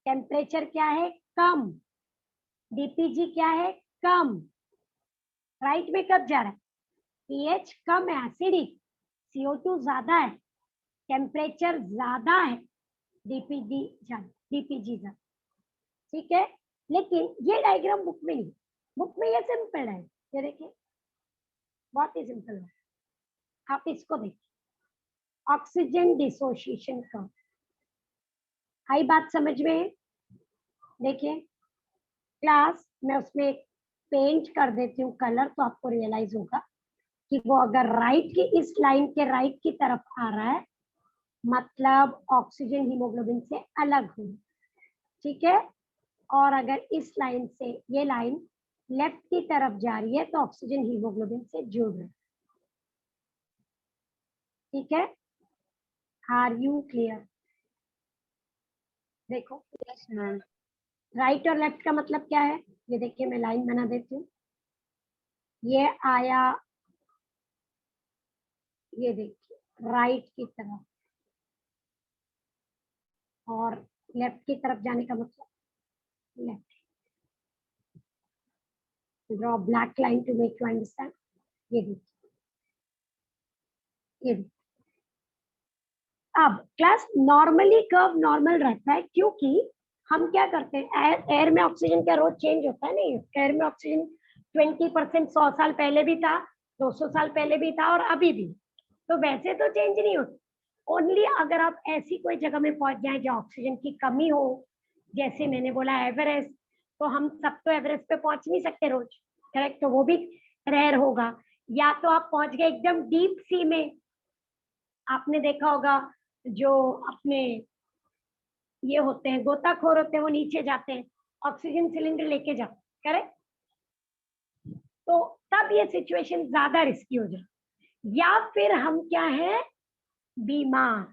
टेम्परेचर क्या है कम, डीपीजी क्या है कम। राइट में कब जा रहा है, पीएच कम है एसिडिक, CO2 ज्यादा है, टेम्परेचर ज्यादा है, डीपीजी ज्यादा। ठीक है, लेकिन ये डायग्राम बुक में नहीं, बुक में ये सिंपल है, ये देखिए बहुत ही सिंपल है, आप इसको देखिए। ऑक्सीजन डिसोसिएशन का आई बात समझ में? देखिए क्लास मैं उसमें पेंट कर देती हूँ कलर तो आपको रियलाइज होगा कि वो अगर राइट की इस लाइन के राइट की तरफ आ रहा है मतलब ऑक्सीजन हीमोग्लोबिन से अलग हो, ठीक है, और अगर इस लाइन से ये लाइन लेफ्ट की तरफ जा रही है तो ऑक्सीजन हीमोग्लोबिन से जुड़ रहा है। ठीक है, आर यू क्लियर? देखो यस मैम। राइट और लेफ्ट का मतलब क्या है, ये देखिए मैं लाइन बना देती हूँ, ये आया, ये देखिए राइट की तरफ, और लेफ्ट की तरफ जाने का मतलब left. Draw black line to make you understand. ये देखिए, ये देखिए। अब क्लास नॉर्मली कर्व नॉर्मल रहता है क्योंकि हम क्या करते हैं, एयर में ऑक्सीजन का रोज चेंज होता है, नहीं एयर में ऑक्सीजन 20% 100 साल पहले भी था, 200 साल पहले भी था और अभी भी, तो वैसे तो चेंज नहीं होती। ओनली अगर आप ऐसी कोई जगह में पहुंच जाए जहाँ ऑक्सीजन की कमी हो, जैसे मैंने बोला एवरेस्ट, तो हम सब तो एवरेस्ट पे पहुंच नहीं सकते रोज, करेक्ट, तो वो भी रेयर होगा। या तो आप पहुंच गए एकदम डीप सी में, आपने देखा होगा जो अपने ये होते हैं गोताखोर होते हैं वो नीचे जाते हैं ऑक्सीजन सिलेंडर लेके जाते, करेक्ट, तो तब ये सिचुएशन ज्यादा रिस्की हो जाए। या फिर हम क्या है बीमार,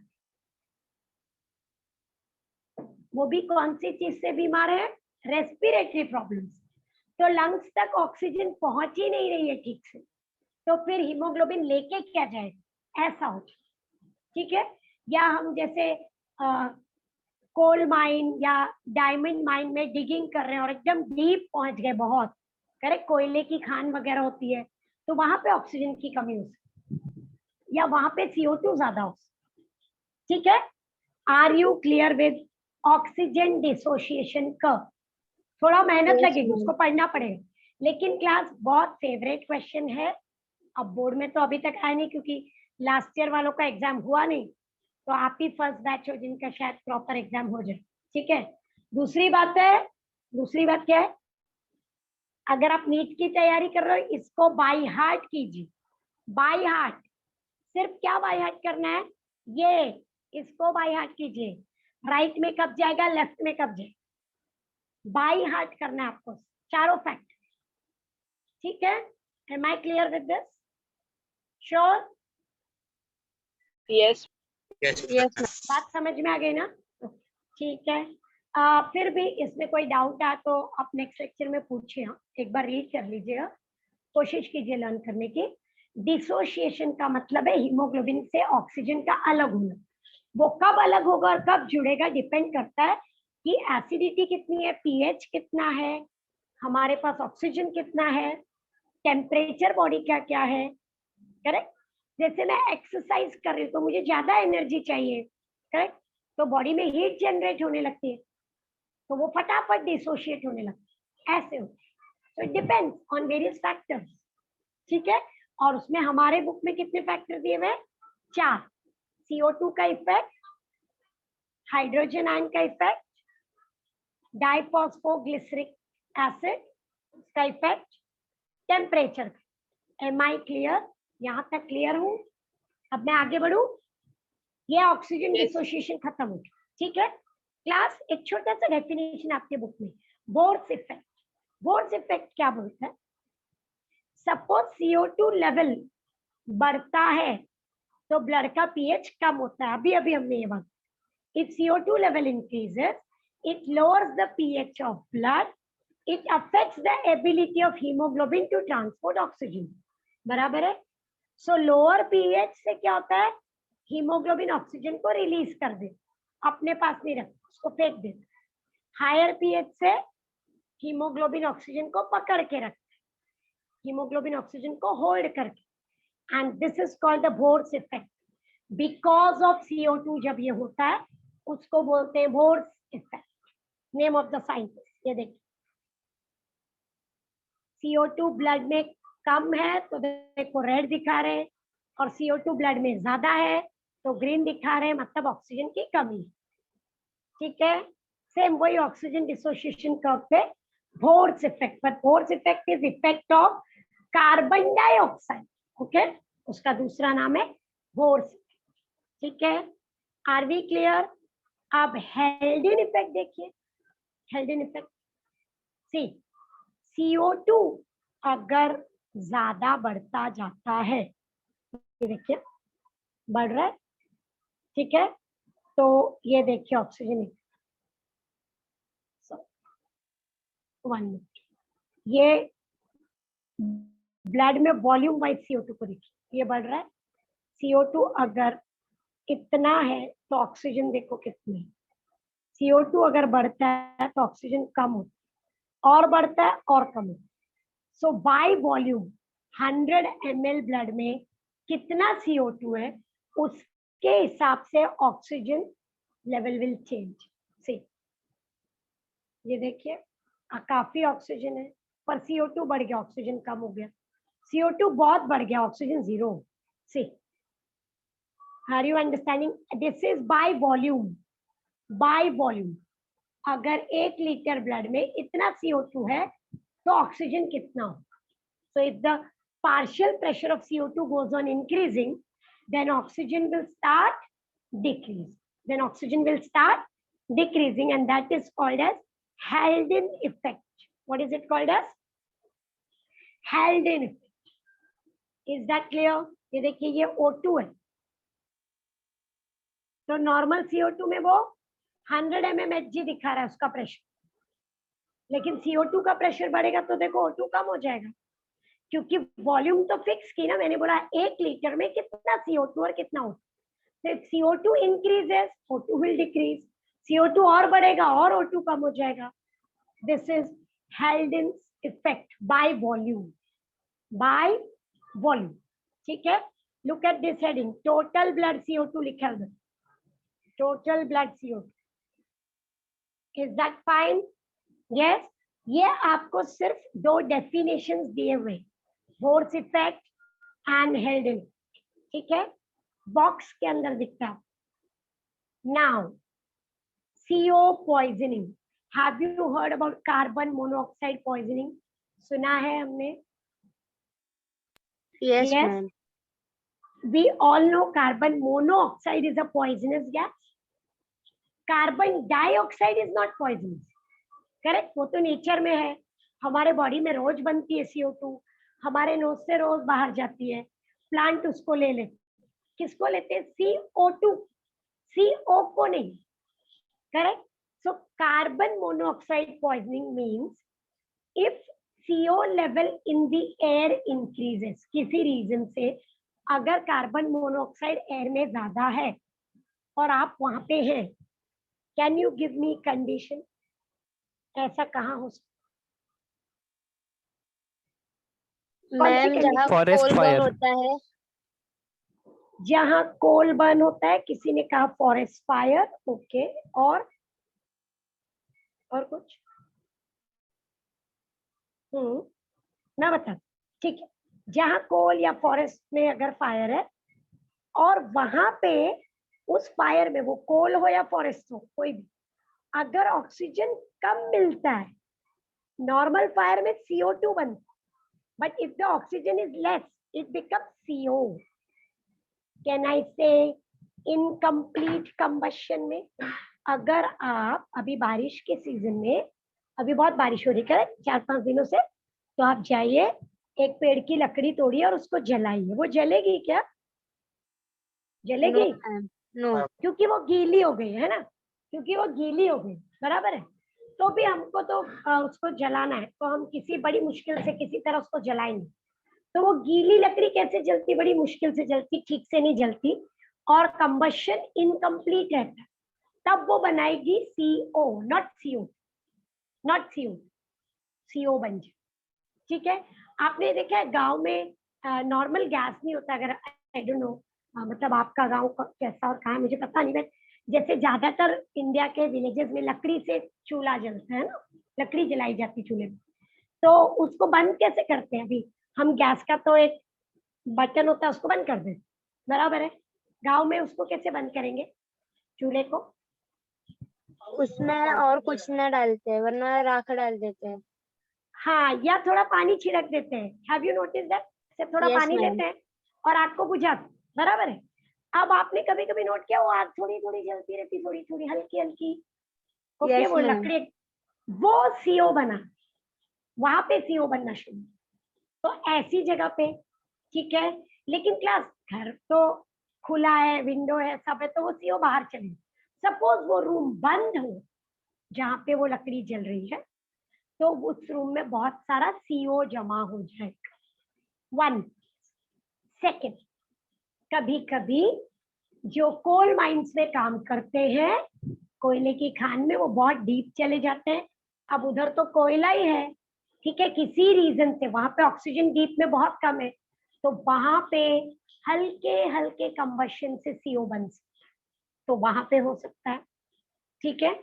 वो भी कौन सी चीज से बीमार है, रेस्पिरेटरी प्रॉब्लम्स, तो लंग्स तक ऑक्सीजन पहुंच ही नहीं रही है ठीक से, तो फिर हीमोग्लोबिन लेके क्या जाएगा, ऐसा हो जाए। ठीक है, या हम जैसे कोल माइन या डायमंड माइन में डिगिंग कर रहे हैं और एकदम डीप पहुंच गए बहुत, करेक्ट, कोयले की खान वगैरह होती है, तो वहां पे ऑक्सीजन की कमी हो सकती या वहां पे CO2 ज्यादा हो। ठीक है, are you clear with oxygen dissociation curve? थोड़ा मेहनत Yes, लगेगी, ma'am. उसको पढ़ना पड़ेगा, लेकिन क्लास बहुत फेवरेट क्वेश्चन है। अब बोर्ड में तो अभी तक आया नहीं क्योंकि लास्ट ईयर वालों का एग्जाम हुआ नहीं, तो आप ही फर्स्ट बैच हो जिनका शायद प्रॉपर एग्जाम हो जाए। ठीक है, दूसरी बात क्या है, अगर आप नीट की तैयारी कर रहे हो इसको बाय हार्ट कीजिए, बाय हार्ट, सिर्फ क्या बाय हार्ट करना है, ये इसको बाय हार्ट कीजिए, राइट में कब जाएगा लेफ्ट में कब जाएगा, बाय हार्ट करना है आपको चारों फैक्ट। ठीक है, am I clear with this? Sure? Yes. Yes. Yes, ma'am. बात समझ में आ गई ना? ठीक है, फिर भी इसमें कोई डाउट आ तो आप नेक्स्ट लेक्चर में पूछिए, एक बार रीड कर लीजिएगा, कोशिश कीजिए लर्न करने की। डिसोसिएशन का मतलब है हीमोग्लोबिन से ऑक्सीजन का अलग होना, वो कब अलग होगा और कब जुड़ेगा डिपेंड करता है कि एसिडिटी कितनी है, पीएच कितना है, हमारे पास ऑक्सीजन कितना है, टेम्परेचर बॉडी का क्या है, करेक्ट। जैसे मैं एक्सरसाइज कर रही हूँ तो मुझे ज्यादा एनर्जी चाहिए, करेक्ट, तो बॉडी में हीट जनरेट होने लगती है, तो वो फटाफट डिसोशिएट होने लगती है, ऐसे होता है। तो it depends on various factors. ठीक है, और उसमें हमारे बुक में कितने फैक्टर दिए हुए हैं, 4, CO2 का इफेक्ट, हाइड्रोजन आयन का इफेक्ट, डाइफॉस्फोग्लिसरिक एसिड का effect, temperature. Am I clear? यहाँ तक क्लियर हूँ? अब मैं आगे बढ़ू। ये ऑक्सीजन डिसोसिएशन खत्म हो गया, ठीक है क्लास। एक छोटा सा डेफिनेशन आपके बुक में, बोर्स इफेक्ट। बोर्स इफेक्ट क्या बोलता है? सपोज CO2 लेवल बढ़ता है तो ब्लड का पीएच कम होता है। अभी अभी हमने ये बात, if CO2 level increases it lowers the pH of blood, it affects the ability of hemoglobin to transport oxygen। बराबर है? सो लोअर पीएच से क्या होता है? हीमोग्लोबिन ऑक्सीजन को रिलीज कर दे, अपने पास नहीं रख, उसको फेंक दे। हायर पीएच से हीमोग्लोबिन ऑक्सीजन को पकड़ के रख, हीमोग्लोबिन ऑक्सीजन को होल्ड करके, and this is called the Bohr's effect. Because of CO2 जब ये होता है उसको बोलते हैं Bohr's effect. Name of the scientist, ये देखिए CO2 ब्लड में कम है तो देखो रेड दिखा रहे हैं, और CO2 ब्लड में ज्यादा है तो ग्रीन दिखा रहे हैं, मतलब ऑक्सीजन की कमी है, ठीक है। सेम वही ऑक्सीजन डिसोसिएशन कर्व पे Bohr's effect, but Bohr's effect is effect of carbon dioxide, okay, उसका दूसरा नाम है बोर्स, ठीक है। Are we clear? अब हेल्डेन इफेक्ट देखिए, हेल्डेन इफेक्ट। सी CO2 अगर ज्यादा बढ़ता जाता है, ये देखिए बढ़ रहा है, ठीक है, तो ये देखिए ऑक्सीजन, 1 मिनट, ये ब्लड में वॉल्यूम वाइज CO2 को देखिए, ये बढ़ रहा है। CO2 अगर इतना है तो ऑक्सीजन देखो कितनी है। CO2 अगर बढ़ता है तो ऑक्सीजन कम होता है, और बढ़ता है और कम होता है। सो बाय वॉल्यूम 100 ml ब्लड में कितना CO2 है उसके हिसाब से ऑक्सीजन लेवल विल चेंज। सी ये देखिए काफी ऑक्सीजन है पर CO2 बढ़ गया, ऑक्सीजन कम हो गया। CO2 बहुत बढ़ गया, oxygen 0। See are you understanding? This is by volume, by volume. अगर 1 लीटर ब्लड में इतना CO2 है तो ऑक्सीजन कितना होगा? So if the partial pressure of CO2 goes on increasing, then oxygen will start decrease. Then oxygen will start decreasing, and that is called as Haldane effect. What is it called as? Haldane effect. Is that clear? ये देखिए ये O2 है, तो normal CO2 में वो 100 mmHg दिखा रहा है उसका प्रेशर, लेकिन CO2 का प्रेशर बढ़ेगा तो देखो O2 कम हो जाएगा, क्योंकि वॉल्यूम तो फिक्स की ना, मैंने बोला 1 लीटर में कितना CO2 और कितना O2। तो if CO2 increases, O2 will decrease, CO2 और बढ़ेगा और O2 कम हो जाएगा। This is Haldane's effect by volume, by volume, ठीक है। Look at this heading, total blood CO2 लिखा है, total blood CO2। Is that fine? Yes. ये आपको सिर्फ 2 डेफिनेशंस दिए हुए, बोर्स इफेक्ट एंड हेल्डेन, ठीक है, बॉक्स के अंदर दिखता है। Now CO poisoning, have you heard about carbon monoxide poisoning? सुना है हमने? Yes, ma'am. We all know carbon monoxide is a poisonous gas. Carbon dioxide is not poisonous, correct? वो तो नेचर में है, हमारे बॉडी में रोज बनती है CO2, हमारे नोज से रोज बाहर जाती है, प्लांट उसको ले लेते। किसको लेते हैं? CO2, CO को नहीं, correct? So carbon monoxide poisoning means if CO level in the air increases, किसी रीजन से अगर कार्बन मोनोऑक्साइड एयर में ज्यादा है और आप वहां पे हैं, can you give me condition? ऐसा कहाँ हो सकता? मैम जहाँ Forest कोल fire. बर्न होता है, जहाँ कोल बर्न होता है, किसी ने कहा फॉरेस्ट फायर, ओके, और कुछ ना बता, ठीक है। जहाँ कोल या फॉरेस्ट में अगर फायर है और वहां पे उस फायर में, वो कोल हो या फॉरेस्ट हो, कोई भी, अगर ऑक्सीजन कम मिलता है, नॉर्मल फायर में CO2 बनता है, but if the oxygen is less it becomes CO. Can I से इनकम्प्लीट कंबशन में, अगर आप अभी बारिश के सीजन में, अभी बहुत बारिश हो रही है 4-5 दिनों से, तो आप जाइए एक पेड़ की लकड़ी तोड़िए और उसको जलाइए, वो जलेगी क्या? जलेगी? नो, क्योंकि वो गीली हो गई है ना, क्योंकि वो गीली हो गई, बराबर है। तो भी हमको तो उसको जलाना है, तो हम किसी बड़ी मुश्किल से किसी तरह उसको जलाएंगे। तो वो गीली लकड़ी कैसे जलती? बड़ी मुश्किल से जलती, ठीक से नहीं जलती, और कंबशन इनकम्प्लीट रहता है, तब वो बनाएगी CO, not CO, not CO, CO बन जाए। ठीक है, आपने देखा है गांव में नॉर्मल गैस नहीं होता, अगर आई डोंट नो मतलब आपका गांव कैसा और कहाँ है मुझे पता नहीं, बट जैसे ज्यादातर इंडिया के विलेजेस में लकड़ी से चूल्हा जलता है ना, लकड़ी जलाई जाती चूल्हे में, तो उसको बंद कैसे करते हैं? अभी हम गैस का तो एक बटन होता है, उसको बंद कर दें, बराबर है। गांव में उसको कैसे बंद करेंगे चूल्हे को? उसमें और कुछ ना डालते हैं, वरना राख डाल देते हैं। हाँ, या थोड़ा पानी छिड़क देते हैं, हैव यू नोटिस दैट? सिर्फ थोड़ा Yes, पानी ma'am. लेते हैं और आग को बुझाते, बराबर है। अब आपने कभी कभी नोट किया, वो आग थोड़ी थोड़ी जलती रहती, थोड़ी थोड़ी हल्की हल्की, ओके, Yes, वो ma'am. लकड़ी, वो CO बना, वहां पे CO बनना शुरू। तो ऐसी जगह पे, ठीक है, लेकिन क्लास घर तो खुला है, विंडो है, सब है, तो वो CO बाहर चले। सपोज वो रूम बंद हो जहाँ पे वो लकड़ी जल रही है, तो उस रूम में बहुत सारा CO जमा हो जाएगा। 1 सेकेंड, कभी कभी जो कोल माइंस में काम करते हैं, कोयले की खान में, वो बहुत डीप चले जाते हैं। अब उधर तो कोयला ही है, ठीक है, किसी रीजन से वहां पे ऑक्सीजन डीप में बहुत कम है, तो वहां पे हल्के हल्के कंबशन से CO बन सकता है, तो वहां पे हो सकता है। ठीक है,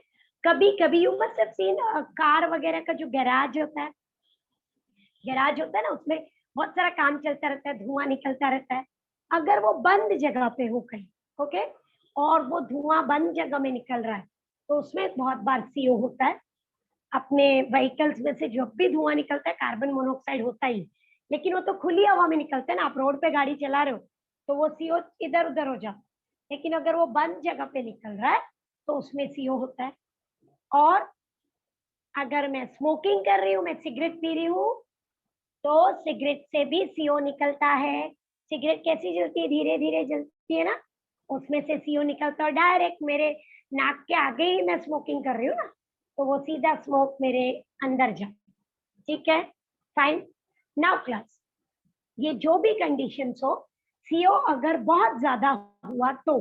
कभी कभी you must have seen car वगैरह का जो गैराज होता है, गैराज होता है ना, उसमें बहुत सारा काम चलता रहता है, धुआं निकलता रहता है, अगर वो बंद जगह पे हो कहीं, ओके, और वो धुआं बंद जगह में निकल रहा है, तो उसमें बहुत बार CO होता है। अपने व्हीकल्स में से जब भी धुआं निकलता है, कार्बन मोनोऑक्साइड होता ही, लेकिन वो तो खुली हवा में निकलता है ना, आप रोड पे गाड़ी चला रहे हो तो वो CO इधर उधर हो जाता है, लेकिन अगर वो बंद जगह पे निकल रहा है तो उसमें CO होता है। और अगर मैं स्मोकिंग कर रही हूँ, मैं सिगरेट पी रही हूँ, तो सिगरेट से भी CO निकलता है। सिगरेट कैसी जलती है? धीरे धीरे जलती है ना, उसमें से CO निकलता है, डायरेक्ट मेरे नाक के आगे ही मैं स्मोकिंग कर रही हूँ ना, तो वो सीधा स्मोक मेरे अंदर जा। ठीक है, फाइन। नाउ क्लास, ये जो भी कंडीशंस हो, CO अगर बहुत ज्यादा हुआ तो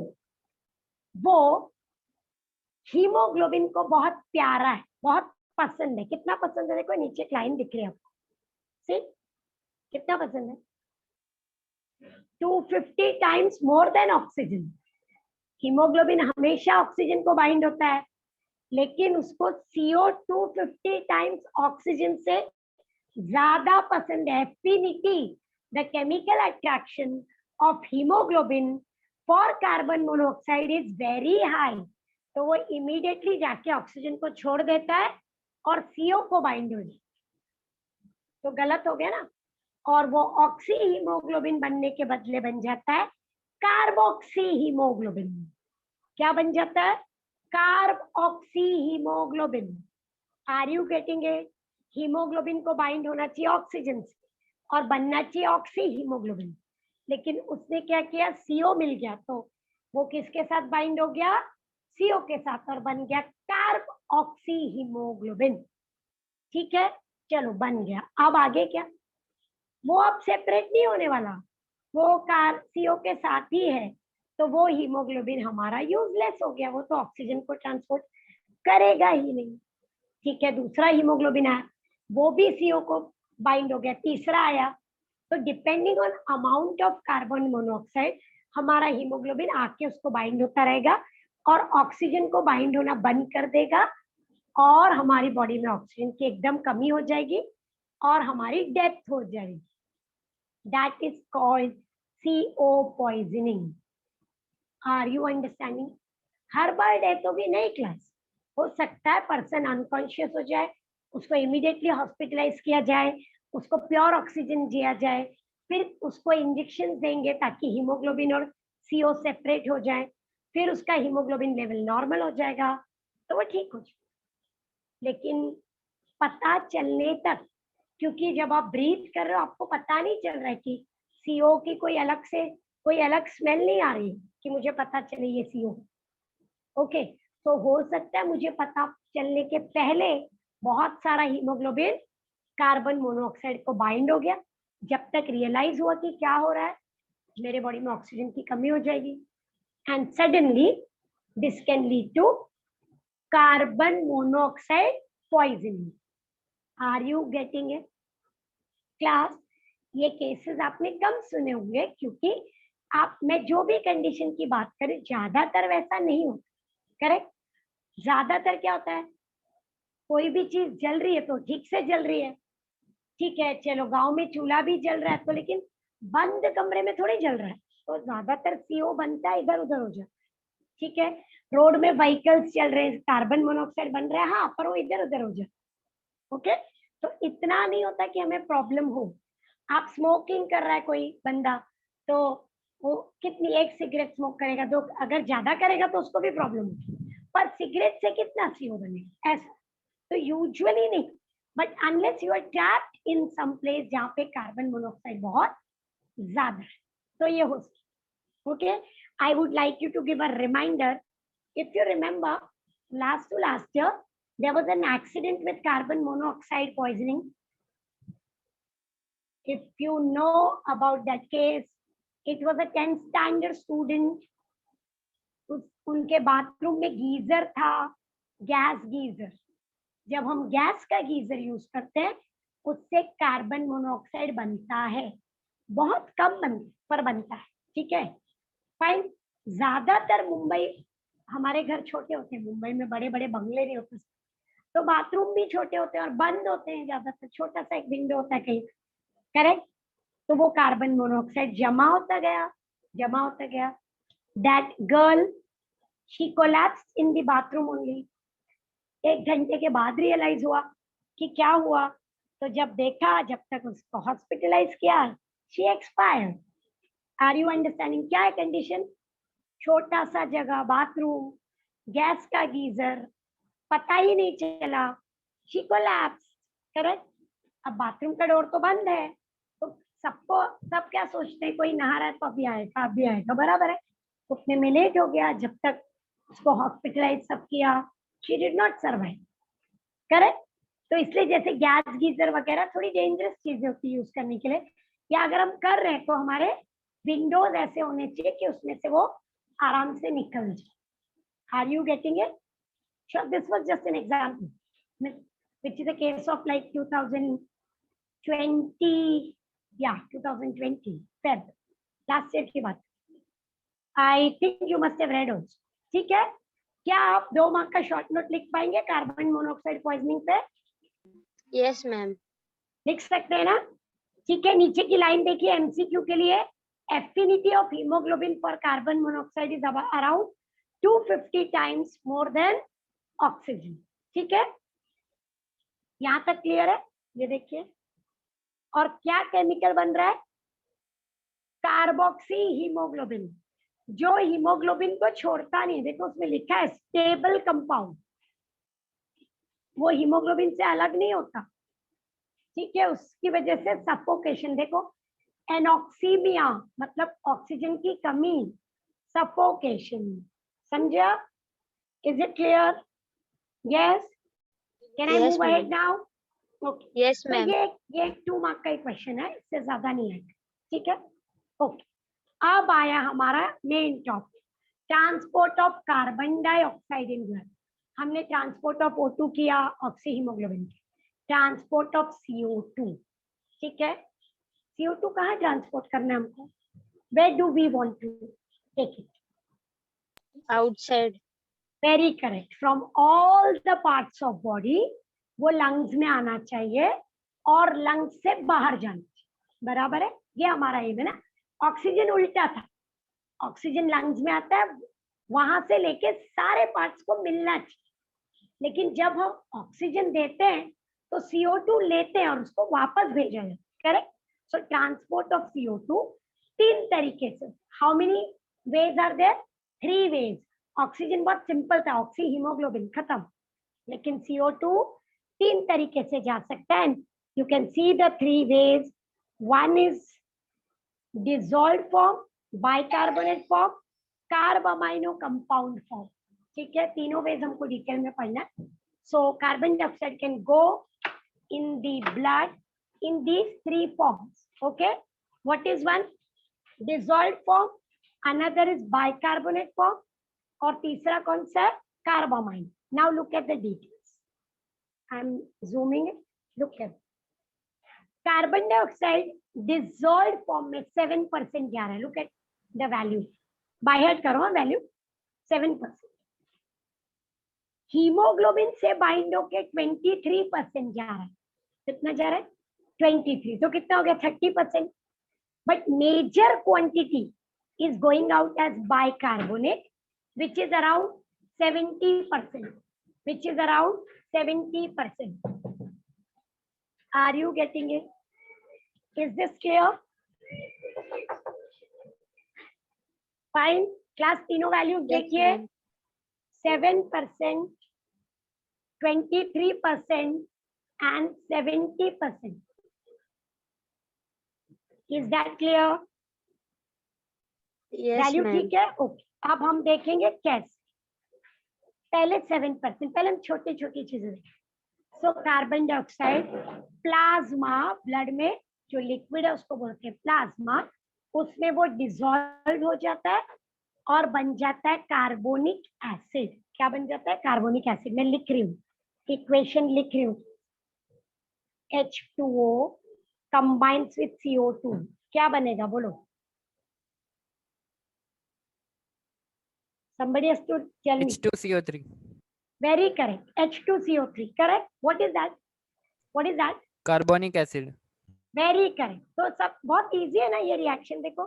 वो हीमोग्लोबिन को बहुत प्यारा है, बहुत पसंद है। कितना पसंद है? देखो नीचे एक लाइन दिख रही है आपको, सी कितना पसंद है? 250 times more than oxygen. Haemoglobin हमेशा ऑक्सीजन को बाइंड होता है, लेकिन उसको CO 250 टाइम्स ऑक्सीजन से ज्यादा पसंद है। Affinity, the chemical attraction of haemoglobin for carbon monoxide is very high, तो वो इमीडिएटली जाके ऑक्सीजन को छोड़ देता है और CO को बाइंड हो जाता है। तो गलत हो गया ना, और वो ऑक्सी हीमोग्लोबिन बनने के बदले बन जाता है कार्बोक्सी हीमोग्लोबिन। क्या बन जाता है? Carboxyhaemoglobin. Are you getting it? Haemoglobin को बाइंड होना चाहिए ऑक्सीजन से और बनना चाहिए ऑक्सी हीमोग्लोबिन, लेकिन उसने क्या किया? CO मिल गया, तो वो किसके साथ बाइंड हो गया? CO के साथ, और बन गया कार्ब ऑक्सी हीमोग्लोबिन। ठीक है, चलो बन गया। अब आगे क्या? वो अब सेपरेट नहीं होने वाला, वो CO के साथ ही है, तो वो हीमोग्लोबिन हमारा यूजलेस हो गया, वो तो ऑक्सीजन को ट्रांसपोर्ट करेगा ही नहीं। ठीक है, दूसरा हीमोग्लोबिन आया, वो भी CO को बाइंड हो गया, तीसरा आया, तो depending on amount of carbon monoxide हमारा हीमोग्लोबिन आके उसको बाइंड होता रहेगा और ऑक्सीजन को बाइंड होना बंद कर देगा, और हमारी बॉडी में ऑक्सीजन की एकदम कमी हो जाएगी और हमारी डेथ हो जाएगी। That is called CO poisoning. Are you understanding? हर बार डेथ होगी नहीं क्लास, हो सकता है पर्सन अनकॉन्शियस हो जाए, उसको इमीडिएटली हॉस्पिटलाइज किया जाए, उसको प्योर ऑक्सीजन दिया जाए, फिर उसको इंजेक्शन देंगे ताकि हीमोग्लोबिन और सीओ सेपरेट हो जाए, फिर उसका हीमोग्लोबिन लेवल नॉर्मल हो जाएगा तो वो ठीक हो जाए। लेकिन पता चलने तक, क्योंकि जब आप ब्रीथ कर रहे हो आपको पता नहीं चल रहा है कि सीओ की कोई अलग स्मेल नहीं आ रही कि मुझे पता चले ये सीओ। ओके, तो हो सकता है मुझे पता चलने के पहले बहुत सारा हीमोग्लोबिन कार्बन मोनोऑक्साइड को बाइंड हो गया, जब तक रियलाइज हुआ कि क्या हो रहा है, मेरे बॉडी में ऑक्सीजन की कमी हो जाएगी, and suddenly this can lead to carbon monoxide poisoning. Are you getting it class? ये केसेस आपने कम सुने होंगे क्योंकि मैं जो भी कंडीशन की बात करें ज्यादातर वैसा नहीं होता, करेक्ट? ज्यादातर क्या होता है, कोई भी चीज जल रही है तो ठीक से जल रही है, ठीक है, चलो गांव में चूल्हा भी जल रहा है तो, लेकिन बंद कमरे में थोड़ी जल रहा है, तो ज्यादातर सीओ बनता है इधर उधर हो जाए, ठीक है। रोड में व्हीकल्स चल रहे हैं, कार्बन मोनोऑक्साइड बन रहा है, हाँ, पर वो इधर उधर हो जाए। ओके, तो इतना नहीं होता कि हमें प्रॉब्लम हो। आप स्मोकिंग कर रहा है कोई बंदा, तो वो कितनी, एक सिगरेट स्मोक करेगा, तो अगर ज्यादा करेगा तो उसको भी प्रॉब्लम होगी, पर सिगरेट से कितना सीओ बनेगा, ऐसा तो यूजुअली नहीं, but unless you are trapped in some place जहाँ पे कार्बन मोनोऑक्साइड बहुत ज्यादा है, तो ये हो सकता। Okay, I would like you to give a reminder, if you remember last to last year there was an accident with carbon monoxide poisoning. If you know about that case, it was a 10th standard student. उनके bathroom में geyser था, gas geyser. जब हम gas का geyser use करते हैं उससे carbon monoxide बनता है, बहुत कम पर बनता है, ठीक है, फाइन। ज्यादातर मुंबई, हमारे घर छोटे होते हैं, मुंबई में बड़े बड़े बंगले नहीं होते, तो बाथरूम भी छोटे होते हैं और बंद होते हैं, ज्यादातर छोटा सा एक विंडो होता है कहीं, करेक्ट? तो वो कार्बन मोनोऑक्साइड जमा होता गया। That girl she collapsed in the bathroom only. 1 घंटे के बाद रियलाइज हुआ कि क्या हुआ, तो जब देखा, जब तक उसको हॉस्पिटलाइज किया, she expired. Are you understanding? क्या है कंडीशन? छोटा सा जगह, बाथरूम, गैस का गीजर, पता ही नहीं चला, शी कोलैप्स, करेक्ट? अब बाथरूम का डोर तो बंद है, तो सब क्या सोचते हैं, कोई नहा रहा है तो अभी आएगा, बराबर है, उतने में लेट हो गया, जब तक उसको हॉस्पिटलाइज सब किया, she did not survive, correct? तो इसलिए जैसे गैस गीजर वगैरह थोड़ी डेंजरस चीजें होती है यूज करने के लिए, या अगर हम कर रहे हैं तो हमारे विंडोज ऐसे होने चाहिए कि उसमें से वो आराम से निकल जाए। Are you getting it? Sure, this was just an example, which is a case of like 2020, yeah, 2020 Feb, last year की बात। I think you must have read also, ठीक है? क्या आप 2 मार्क का शॉर्ट नोट लिख पाएंगे कार्बन मोनोऑक्साइड पॉइजनिंग पे? Yes ma'am. लिख सकते हैं ना? ठीक है, नीचे की लाइन देखिए एमसीक्यू के लिए, affinity of haemoglobin for carbon monoxide is around 250 times more than oxygen, ठीक है? यहां तक क्लियर है? ये देखिए, और क्या केमिकल बन रहा है? कार्बोक्सी हीमोग्लोबिन, जो हीमोग्लोबिन को छोड़ता नहीं, देखो उसमें लिखा है स्टेबल कंपाउंड, वो हीमोग्लोबिन से अलग नहीं होता, ठीक है? उसकी वजह से सफोकेशन, देखो एनॉक्सीमिया मतलब ऑक्सीजन की कमी, सफोकेशन, समझा? Is it clear? Yes. Can I Yes, move ahead ma'am. now? Okay. Yes, तो ma'am. ये 2 मार्क का एक क्वेश्चन है, इससे ज्यादा नहीं है, ठीक है? ओके, अब आया हमारा main topic, transport of carbon dioxide in blood. हमने ट्रांसपोर्ट ऑफ O2 किया, ऑक्सी हीमोग्लोबिन की, ट्रांसपोर्ट ऑफ CO2, ठीक है? CO2 कहाँ ट्रांसपोर्ट करना है हमको? Where do we want to take it? Outside. Very correct, from all the parts of body वो लंग्स में आना चाहिए और लंग्स से बाहर जाना चाहिए, बराबर है? ये हमारा एम है ना। ऑक्सीजन उल्टा था, ऑक्सीजन लंग्स में आता है, वहां से लेके सारे पार्ट्स को मिलना चाहिए। लेकिन जब हम ऑक्सीजन देते हैं तो CO2 लेते हैं और उसको वापस भेजा जाता है, correct? So transport of CO2 तीन तरीके से। How many ways are there? 3 ways. Oxygen बहुत सिंपल था, ऑक्सी हीमोग्लोबिन खत्म, लेकिन CO2 तीन तरीके से जा सकता है। You can see the 3 ways. One is dissolved form, bicarbonate form, carbamino compound form. ठीक है, तीनों वेज हमको डिटेल में पढ़ना है। So carbon dioxide can go in the blood in these 3 forms. Okay, what is one? Dissolved form, another is bicarbonate form, और तीसरा कौन सा है? कार्बामाइन। Now look at the details. I'm zooming it. Look at carbon dioxide dissolved form में 7% जा रहा है। Look at the value. By heart करो वैल्यू 7%। हीमोग्लोबिन से बाइंड होके 23% जा रहा है। कितना जा रहा है? 23। तो कितना हो गया? 30%। But major quantity is going out as bicarbonate which is around 70%, which is around 70%. Are you getting it? Is this clear? Fine. Class तीनों वैल्यू देखिए, 7%, 23% and 70%. Is that clear? Yes, value ma'am. ठीक है? Okay, अब हम देखेंगे कैसे। पहले 7%, पहले हम छोटी छोटी चीजें देखें। सो कार्बन डाइऑक्साइड प्लाज्मा, ब्लड में जो लिक्विड है उसको बोलते हैं प्लाज्मा, उसमें वो डिसॉल्व हो जाता है और बन जाता है कार्बोनिक एसिड। क्या बन जाता है? Carbonic acid. मैं लिख रही हूँ, इक्वेशन लिख रही हूँ। H2O combines with CO2, क्या बनेगा बोलो? Somebody has to tell me. H2CO3. Very correct. H2CO3. Correct. What is that? What is that? Carbonic acid. Very correct. तो सब बहुत इजी है ना ये रिएक्शन। देखो,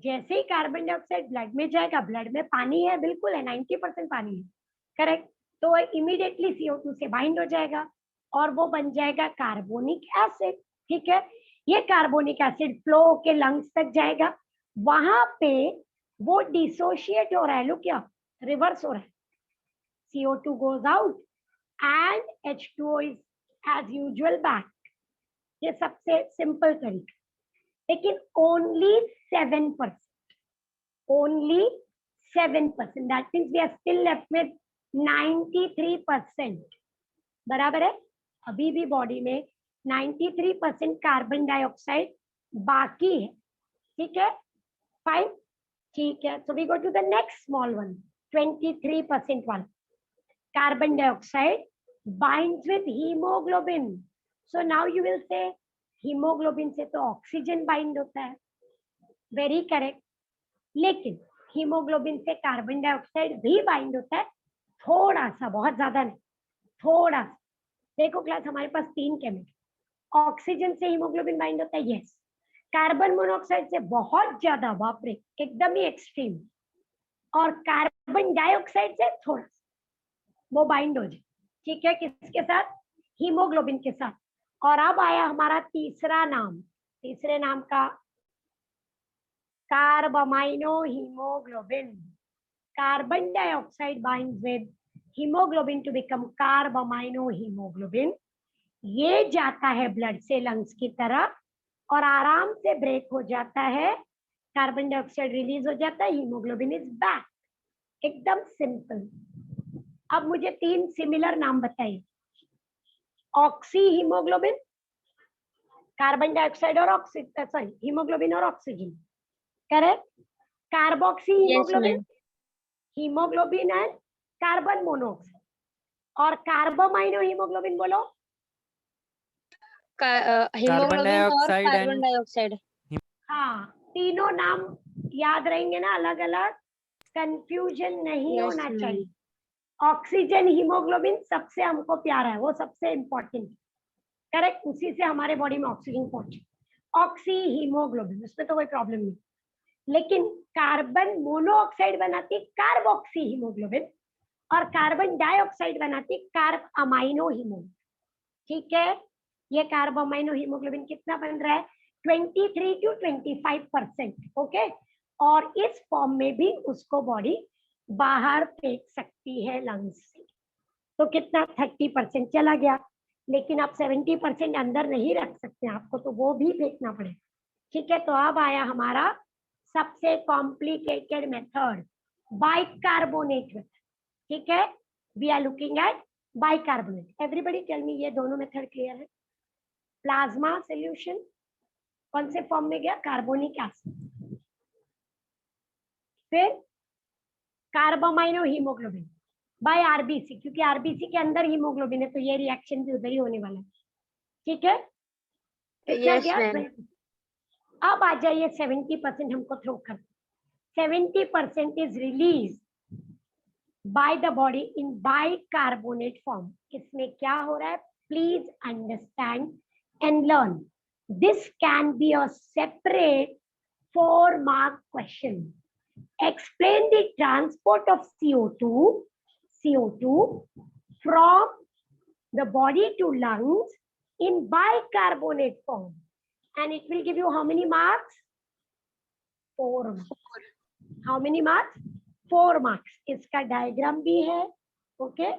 जैसे ही कार्बन डाइऑक्साइड ब्लड में जाएगा, ब्लड में पानी है, बिल्कुल है, 90% पानी है, करेक्ट? तो इमीडिएटली CO2 से बाइंड हो जाएगा और वो बन जाएगा कार्बोनिक एसिड। ठीक है, ये कार्बोनिक एसिड फ्लो होके लंग्स तक जाएगा, वहां पे वो डिसोशिएट हो रहा है। लोग क्या रिवर्स हो रहा है? CO2 goes out and H2O is as usual back. ये सबसे सिंपल तरीका। लेकिन only 7%, only 7%, that means we are still left with 93%। बराबर है? अभी भी बॉडी में 93% कार्बन डाइऑक्साइड बाकी है। ठीक है, फाइन, ठीक है। So we go to the next small one, 23% one. Carbon dioxide binds with haemoglobin. So now you will say haemoglobin से तो ऑक्सीजन बाइंड होता है। Very correct. लेकिन हीमोग्लोबिन से कार्बन डाइऑक्साइड भी बाइंड होता है, थोड़ा सा, बहुत ज्यादा नहीं, थोड़ा सा। देखो क्लास, हमारे पास 3 केमिकल। ऑक्सीजन से हीमोग्लोबिन बाइंड होता है, यस। कार्बन मोनोऑक्साइड से बहुत ज्यादा, बाप रे, एकदम ही एक्सट्रीम। और कार्बन डाइऑक्साइड से थोड़ा सा वो बाइंड हो जाए। ठीक है, किसके साथ? हीमोग्लोबिन के साथ। और अब आया हमारा तीसरा नाम, तीसरे नाम का carbamino haemoglobin. Carbon dioxide binds with haemoglobin to become carbamino haemoglobin. ये जाता है ब्लड से लंग्स की तरफ और आराम से ब्रेक हो जाता है, कार्बन डाइऑक्साइड रिलीज हो जाता है, हीमोग्लोबिन इज बैक। एकदम सिंपल। अब मुझे 3 सिमिलर नाम बताइए। ऑक्सी हीमोग्लोबिन, कार्बन डाइऑक्साइड और ऑक्सीजन, सॉरी हीमोग्लोबिन और oxygen, correct? Carboxy haemoglobin, haemoglobin and carbon monoxide. और कार्बामाइनो हीमोग्लोबिन बोलो। हीमोग्लोबिन और dioxide कार्बन and- डाइऑक्साइड। हाँ, तीनों नाम याद रहेंगे ना, अलग अलग, कंफ्यूजन नहीं होना चाहिए। ऑक्सीजन हीमोग्लोबिन सबसे हमको प्यारा है, वो सबसे इंपॉर्टेंट, करेक्ट? उसी से हमारे बॉडी में ऑक्सीजन पहुंचे। ऑक्सी हीमोग्लोबिन, उसमें तो कोई प्रॉब्लम नहीं। लेकिन कार्बन मोनोऑक्साइड बनाती है कार्बोक्सी हीमोग्लोबिन और कार्बन डाइऑक्साइड बनाती है कार्ब अमाइनो हीमोग्लोबिन। ठीक है, ये कार्ब अमाइनो हीमोग्लोबिन कितना बन रहा है 23 to 25%। ओके, और इस फॉर्म में भी उसको बॉडी बाहर फेंक सकती है लंग्स से। तो कितना 30% चला गया, लेकिन आप 70% अंदर नहीं रख सकते, आपको तो वो भी फेंकना पड़ेगा। ठीक है, तो अब आया हमारा सबसे कॉम्प्लिकेटेड मेथड, बाइकार्बोनेट मेथड। ठीक है, we are looking at bicarbonate. Everybody tell me, ये दोनों मेथड क्लियर है? प्लाज्मा सॉल्यूशन कौन से फॉर्म में गया, कार्बोनिक एसिड, फिर कार्बामाइनो हीमोग्लोबिन बाय आरबीसी, क्योंकि आरबीसी के अंदर हीमोग्लोबिन है तो ये रिएक्शन भी उधर ही होने वाला है। ठीक है, कितना Yes, गया ma'am. 20। अब आ जाइए 70% हमको थ्रो कर, 70% is release by the body in bicarbonate form. इसमें क्या हो रहा है, please understand and learn, this can be a separate 4 mark question। Explain the transport of CO2 from the body to lungs in bicarbonate form, and it will give you how many marks? 4 marks. How many marks? 4 marks. इसका diagram भी है, okay,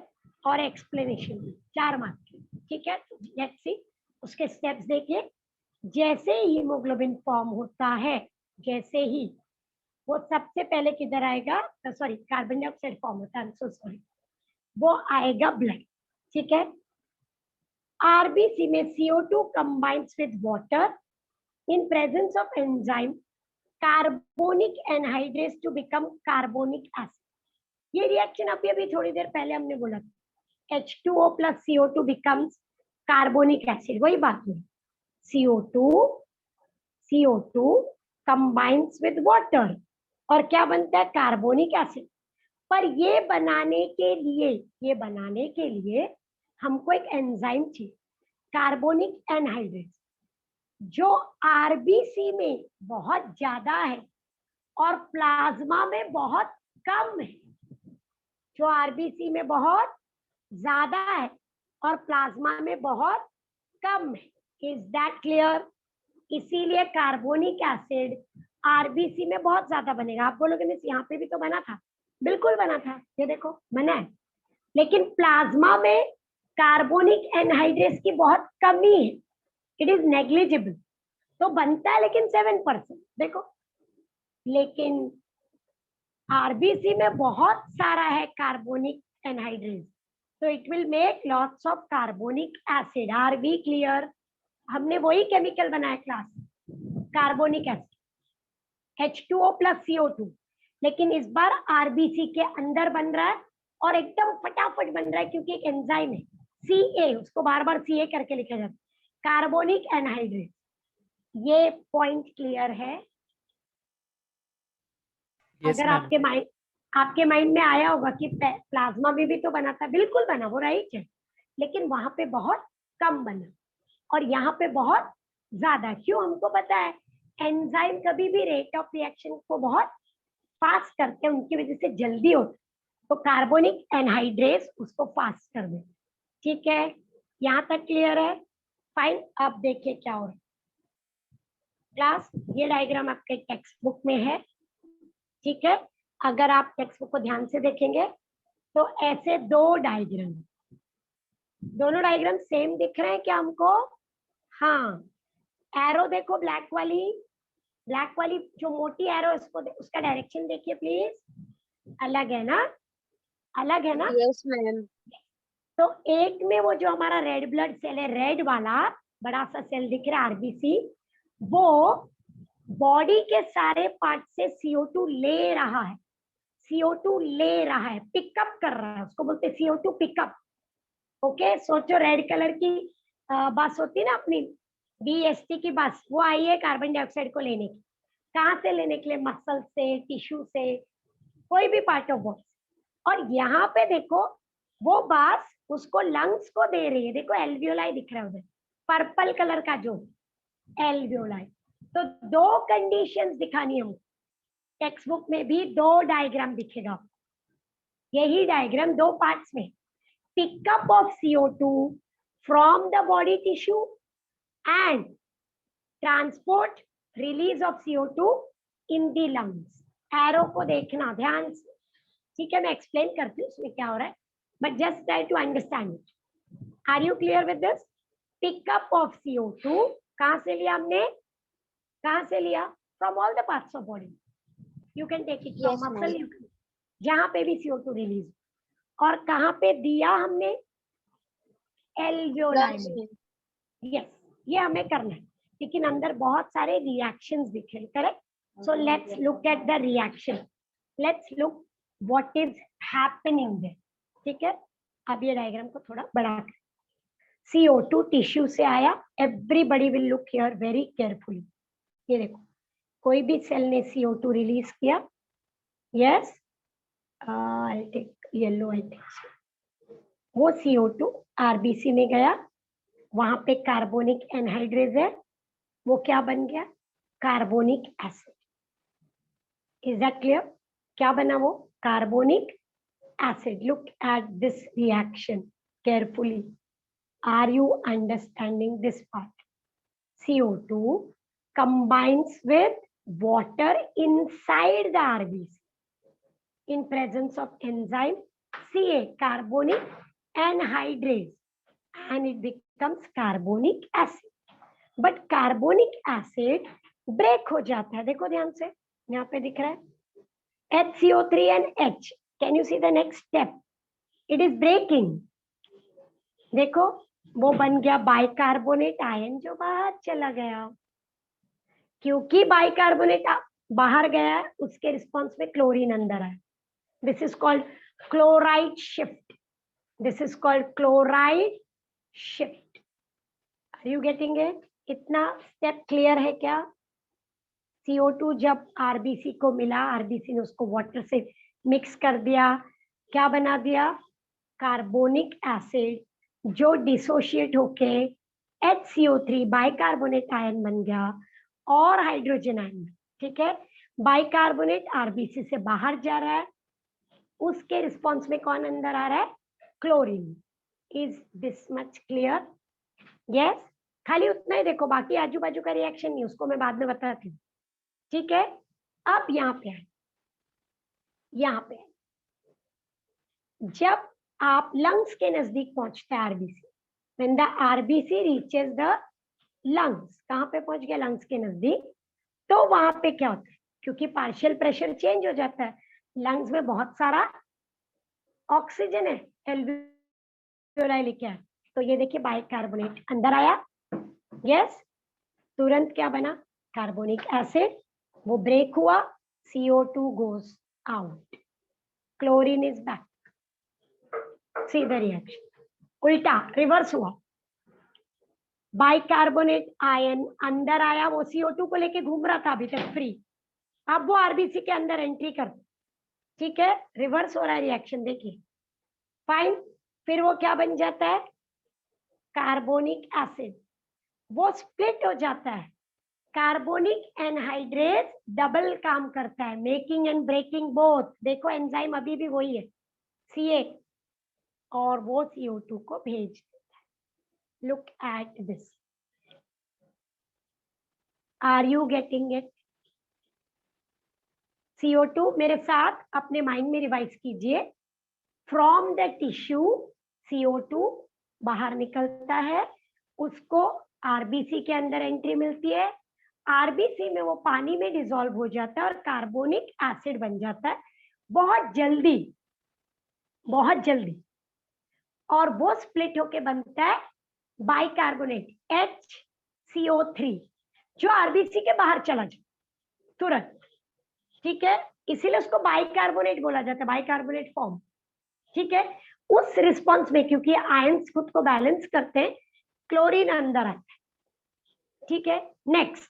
और explanation भी 4 marks. ठीक है, let's see उसके steps देखिए। जैसे हीमोग्लोबिन फॉर्म होता है, जैसे ही वो सबसे पहले किधर आएगा, सॉरी कार्बन डाइऑक्साइड फॉर्म होता है, सो सॉरी, वो आएगा ब्लड। ठीक है, आरबीसी में CO2 combines with water in presence of enzyme carbonic anhydrase to become carbonic acid। ये रिएक्शन अभी थोड़ी देर पहले हमने बोला था, H2O plus CO2 becomes carbonic acid, वही बात हुई। CO2 combines with water और क्या बनता है, कार्बोनिक एसिड। पर ये बनाने के लिए हमको एक एंजाइम चाहिए, कार्बोनिक एनहाइड्रेस, जो आरबीसी में बहुत ज्यादा है और प्लाज्मा में बहुत कम है। जो आरबीसी में बहुत ज्यादा है और प्लाज्मा में बहुत कम है। Is that clear? इसीलिए कार्बोनिक एसिड आरबीसी में बहुत ज्यादा बनेगा। आप बोलोगे मिस यहाँ पे भी तो बना था, बिल्कुल बना था, ये देखो बना है, लेकिन प्लाज्मा में कार्बोनिक एनहाइड्रेस की बहुत कमी है, इट इज नेग्लिजिबल। तो बनता है लेकिन 7%, देखो, लेकिन आरबीसी में बहुत सारा है कार्बोनिक एनहाइड्रेस, तो it will make lots of carbonic acid. Are we clear? हमने वही केमिकल बनाया class, carbonic acid H2O plus CO2, लेकिन इस बार आरबीसी के अंदर बन रहा है और एकदम फटाफट बन रहा है, क्योंकि एक एंजाइम है CA, उसको बार बार CA करके लिखा जाता है, कार्बोनिक एनहाइड्रेस। ये पॉइंट क्लियर है? Yes, अगर ma'am. आपके माइंड में आया होगा कि प्लाज्मा में भी तो बना था, बिल्कुल बना, वो राइट है, लेकिन वहां पे बहुत कम बना और यहाँ पे बहुत ज्यादा। क्यों? हमको पता है एंजाइम कभी भी रेट ऑफ रिएक्शन को बहुत फास्ट करते हैं, उनकी वजह से जल्दी होता है, तो कार्बोनिक एनहाइड्रेस उसको फास्ट कर दे। ठीक है, यहाँ तक क्लियर है? फाइन। अब देखिए क्या हो रहा है क्लास, ये डायग्राम आपके टेक्स्ट बुक में है। ठीक है, अगर आप टेक्स्ट बुक को ध्यान से देखेंगे तो ऐसे दो डायग्राम, दोनों डायग्राम सेम दिख रहे हैं क्या हमको? हाँ, एरो देखो, ब्लैक वाली जो मोटी एरो, इसको उसका डायरेक्शन देखिए प्लीज, अलग है ना, अलग है ना? Yes, ma'am. तो एक में वो जो हमारा रेड ब्लड सेल है, रेड वाला बड़ा सा सेल दिख रहा है आरबीसी, वो बॉडी के सारे पार्ट से CO2 ले रहा है, CO2 ले रहा है, पिकअप कर रहा है, उसको बोलते हैं CO2 पिकअप। ओके, सोचो रेड कलर की बस होती है ना अपनी BST की बस, वो आई है कार्बन डाइऑक्साइड को लेने की। कहाँ से लेने के लिए? मसल से, टिश्यू से, कोई भी पार्ट ऑफ बॉडी। और यहाँ पे देखो वो बस उसको लंग्स को दे रही है, देखो एल्वियोलाई दिख रहा है उधर, पर्पल कलर का जो एल्वियोलाई। तो दो कंडीशंस दिखानी है हमको, टेक्स्ट बुक में भी 2 डायग्राम दिखेगा, यही डायग्राम 2 पार्ट्स में, pickup of CO2 from the body tissue and transport release of CO2 in the lungs. Arrow को देखना ध्यान से, ठीक है, मैं एक्सप्लेन करती हूँ उसमें क्या हो रहा है, but just try to understand it. Are you clear with this? Pickup of CO2 कहां से लिया हमने, कहां से लिया? From all the parts of body, you can take it from muscle, जहां पे भी CO2 रिलीज, और कहां पे दिया हमने? एल्वियोलाई में। यस, ये हमें करना है, लेकिन अंदर बहुत सारे रिएक्शंस दिखे, correct? So let's look at the reaction, let's look what is happening there, ठीक है? अब ये डायग्राम को थोड़ा बड़ा कर, CO2 टिश्यू से आया, everybody will look here very carefully. ये देखो, कोई भी सेल ने CO2 रिलीज किया, yes, I take yellow, I think वो CO2 RBC में गया, वहां पे कार्बोनिक एनहाइड्रेज है, वो क्या बन गया? Carbonic acid. Is that clear? क्या बना वो? Carbonic acid. Look at this reaction carefully, are you understanding this part? CO2 combines with water inside the RBC in presence of enzyme Ca, carbonic anhydrase, and it becomes carbonic acid. But carbonic acid break हो जाता है, देखो ध्यान से, यहाँ पे दिख रहा है HCO3 and H. Can you see the next step? It is breaking. देखो वो बन गया बाइकार्बोनेट आयन जो बाहर चला गया, क्योंकि बाइकार्बोनेट बाहर गया है, उसके रिस्पॉन्स में क्लोरीन अंदर है। This is called chloride shift, this is called chloride shift. Are you getting it? इतना स्टेप क्लियर है क्या? CO2 जब RBC को मिला, RBC ने उसको वाटर से मिक्स कर दिया, क्या बना दिया? कार्बोनिक एसिड, जो डिसोशिएट होके HCO3 बाइकार्बोनेट आयन बन गया और हाइड्रोजन आयन, ठीक है? बाइकार्बोनेट RBC से बाहर जा रहा है, उसके रिस्पॉन्स में कौन अंदर आ रहा है? Chlorine. Is this much clear? Yes, खाली उतना ही देखो, बाकी आजू बाजू का रिएक्शन नहीं, उसको मैं बाद में बताती हूँ, ठीक है? अब यहाँ पे आए, यहाँ पे जब आप लंग्स के नजदीक पहुंचते हैं RBC, when the RBC reaches the lungs, कहाँ पे पहुंच गया? लंग्स के नजदीक, तो वहां पे क्या होता है? क्योंकि पार्शियल प्रेशर चेंज हो जाता है, लंग्स में बहुत सारा ऑक्सीजन है, एल्वियोलाई लेके आया, तो ये देखिए बाइकार्बोनेट अंदर आया, यस, तुरंत क्या बना? कार्बोनिक एसिड, वो ब्रेक हुआ, CO2 goes out, chlorine is back. See the reaction, उल्टा रिवर्स हुआ, बाइकार्बोनेट आयन अंदर आया, वो CO2 को लेके घूम रहा था अभी तक फ्री, अब वो RBC के अंदर एंट्री कर, ठीक है? रिवर्स हो रहा है रिएक्शन, देखिए, फाइन। फिर वो क्या बन जाता है? कार्बोनिक एसिड, वो स्प्लिट हो जाता है, कार्बोनिक एनहाइड्रेज डबल काम करता है, मेकिंग एंड ब्रेकिंग बोथ। देखो एंजाइम अभी भी वही है, Ca, और वो CO2 को भेज देता है। Look at this, are you getting it? CO2 मेरे साथ अपने माइंड में रिवाइज कीजिए, फ्रॉम द टिश्यू CO2 बाहर निकलता है, उसको RBC के अंदर एंट्री मिलती है, RBC में वो पानी में डिसॉल्व हो जाता है और कार्बोनिक एसिड बन जाता है, बहुत जल्दी, बहुत जल्दी, और वो स्प्लिट होके बनता है बाइकार्बोनेट HCO3, जो RBC के बाहर चला जाए तुरंत, ठीक है? इसीलिए उसको बाइकार्बोनेट बोला जाता है, बाइकार्बोनेट फॉर्म, ठीक है? उस रिस्पॉन्स में क्योंकि आयंस खुद को बैलेंस करते हैं, क्लोरीन अंदर आता है, ठीक है? नेक्स्ट,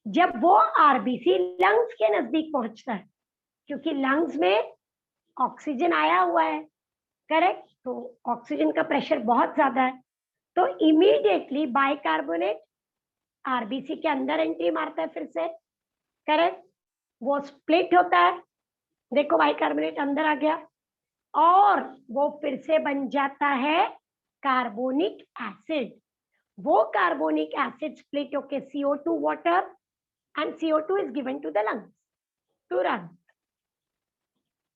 जब वो RBC लंग्स के नजदीक पहुंचता है, क्योंकि लंग्स में ऑक्सीजन आया हुआ है, करेक्ट? तो ऑक्सीजन का प्रेशर बहुत ज्यादा है, तो इमीडिएटली बाइकार्बोनेट RBC के अंदर एंट्री मारता है फिर से, करेक्ट? वो स्प्लिट होता है, देखो बाइकार्बोनेट अंदर आ गया, और वो फिर से बन जाता है कार्बोनिक एसिड। वो कार्बोनिक एसिड स्प्लिट होके CO2 water, and CO2 is given to the lungs to run.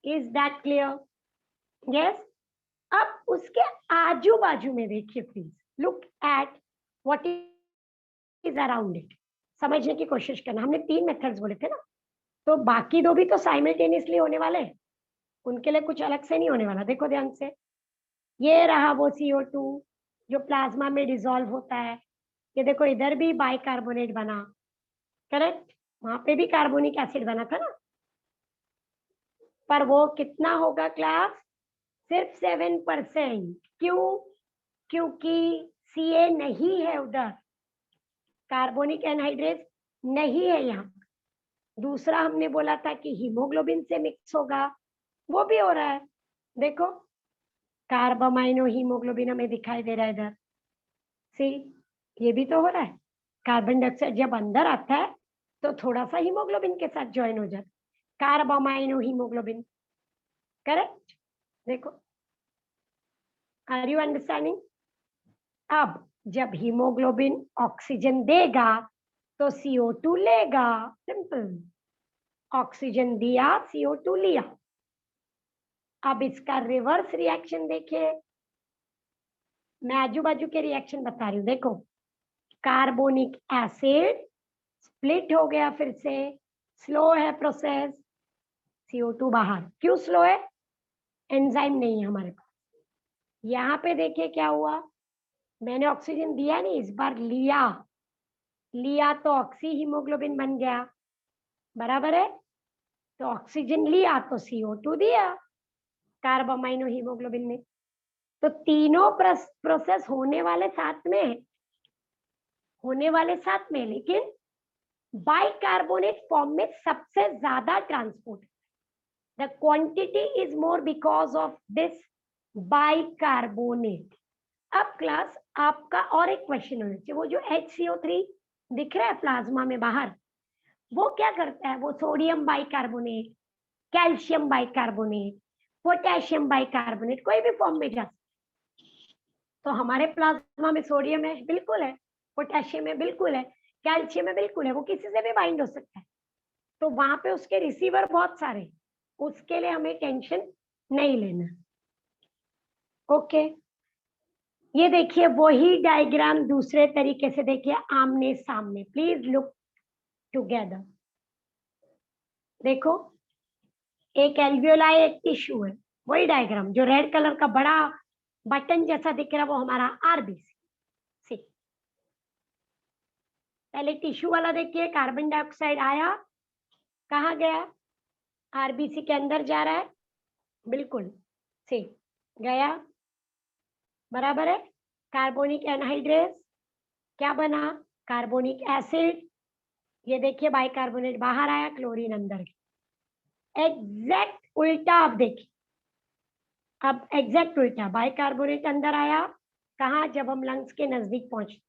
Is that clear? Yes. अब उसके आजू बाजू में देखिए please, look at what is around it, समझने की कोशिश करना। हमने 3 मेथड्स बोले थे ना, तो बाकी 2 भी तो साइमल्टेनियसली होने वाले हैं, उनके लिए कुछ अलग से नहीं होने वाला। देखो ध्यान से, ये रहा वो CO2 जो प्लाज्मा में डिसॉल्व होता है, ये देखो इधर भी बाइकार्बोनेट बना, करेक्ट, वहां पे भी कार्बोनिक एसिड बना था ना, पर वो कितना होगा क्लास, सिर्फ 7%। क्यों? क्योंकि Ca नहीं है उधर, कार्बोनिक एनहाइड्रेट नहीं है यहाँ। दूसरा हमने बोला था कि हीमोग्लोबिन से मिक्स होगा, वो भी हो रहा है, देखो कार्बामाइनो हीमोग्लोबिन हमें दिखाई दे रहा है इधर, सी ये भी तो हो रहा है। कार्बन डाइऑक्साइड जब अंदर आता है तो थोड़ा सा हीमोग्लोबिन के साथ ज्वाइन हो जाता, कार्बामाइनो हीमोग्लोबिन, करेक्ट। देखो, आर यू अंडरस्टैंडिंग? अब जब हीमोग्लोबिन ऑक्सीजन देगा तो CO2 लेगा, सिंपल, ऑक्सीजन दिया CO2 लिया। अब इसका रिवर्स रिएक्शन देखिए, मैं आजू बाजू के रिएक्शन बता रही हूँ। देखो, कार्बोनिक एसिड स्प्लिट हो गया, फिर से स्लो है प्रोसेस, CO2 बाहर। क्यों स्लो है? एंजाइम नहीं है हमारे पास। यहाँ पे देखिए क्या हुआ, मैंने ऑक्सीजन दिया नहीं, इस बार लिया तो ऑक्सी हीमोग्लोबिन बन गया, बराबर है। तो ऑक्सीजन लिया तो CO2 दिया कार्बामाइनो हीमोग्लोबिन में। तो तीनों प्रोसेस होने वाले साथ में, लेकिन बाइकार्बोनेट फॉर्म में सबसे ज्यादा transport, the quantity is more because of this bicarbonate. अब क्लास आपका और एक क्वेश्चन होना चाहिए, वो जो HCO3 दिख रहा है प्लाज्मा में बाहर, वो क्या करता है? वो sodium bicarbonate, calcium bicarbonate, potassium bicarbonate कोई भी फॉर्म में जा सकता है। तो हमारे प्लाज्मा में सोडियम है, बिल्कुल है, पोटेशियम है, बिल्कुल है, कैल्शियम है, बिल्कुल है, वो किसी से भी बाइंड हो सकता है। तो वहां पे उसके रिसीवर बहुत सारे, उसके लिए हमें टेंशन नहीं लेना। ओके, ये देखिए वही डायग्राम दूसरे तरीके से देखिए, आमने सामने, प्लीज लुक टुगेदर। देखो, एक एल्वियोलाई, एक टिश्यू है, वही डायग्राम, जो रेड कलर का बड़ा बटन जैसा दिख रहा है वो हमारा RBC। पहले टिश्यू वाला देखिए, कार्बन डाइऑक्साइड आया, कहाँ गया? RBC के अंदर जा रहा है, बिल्कुल सी गया, बराबर है। कार्बोनिक एनहाइड्रेस क्या बना? Carbonic acid. ये देखिए बाइकार्बोनेट बाहर आया, क्लोरीन अंदर गया। एग्जैक्ट उल्टा आप देखिए, अब एग्जैक्ट उल्टा, बाइकार्बोनेट अंदर आया, कहा? जब हम लंग्स के नजदीक पहुंचे,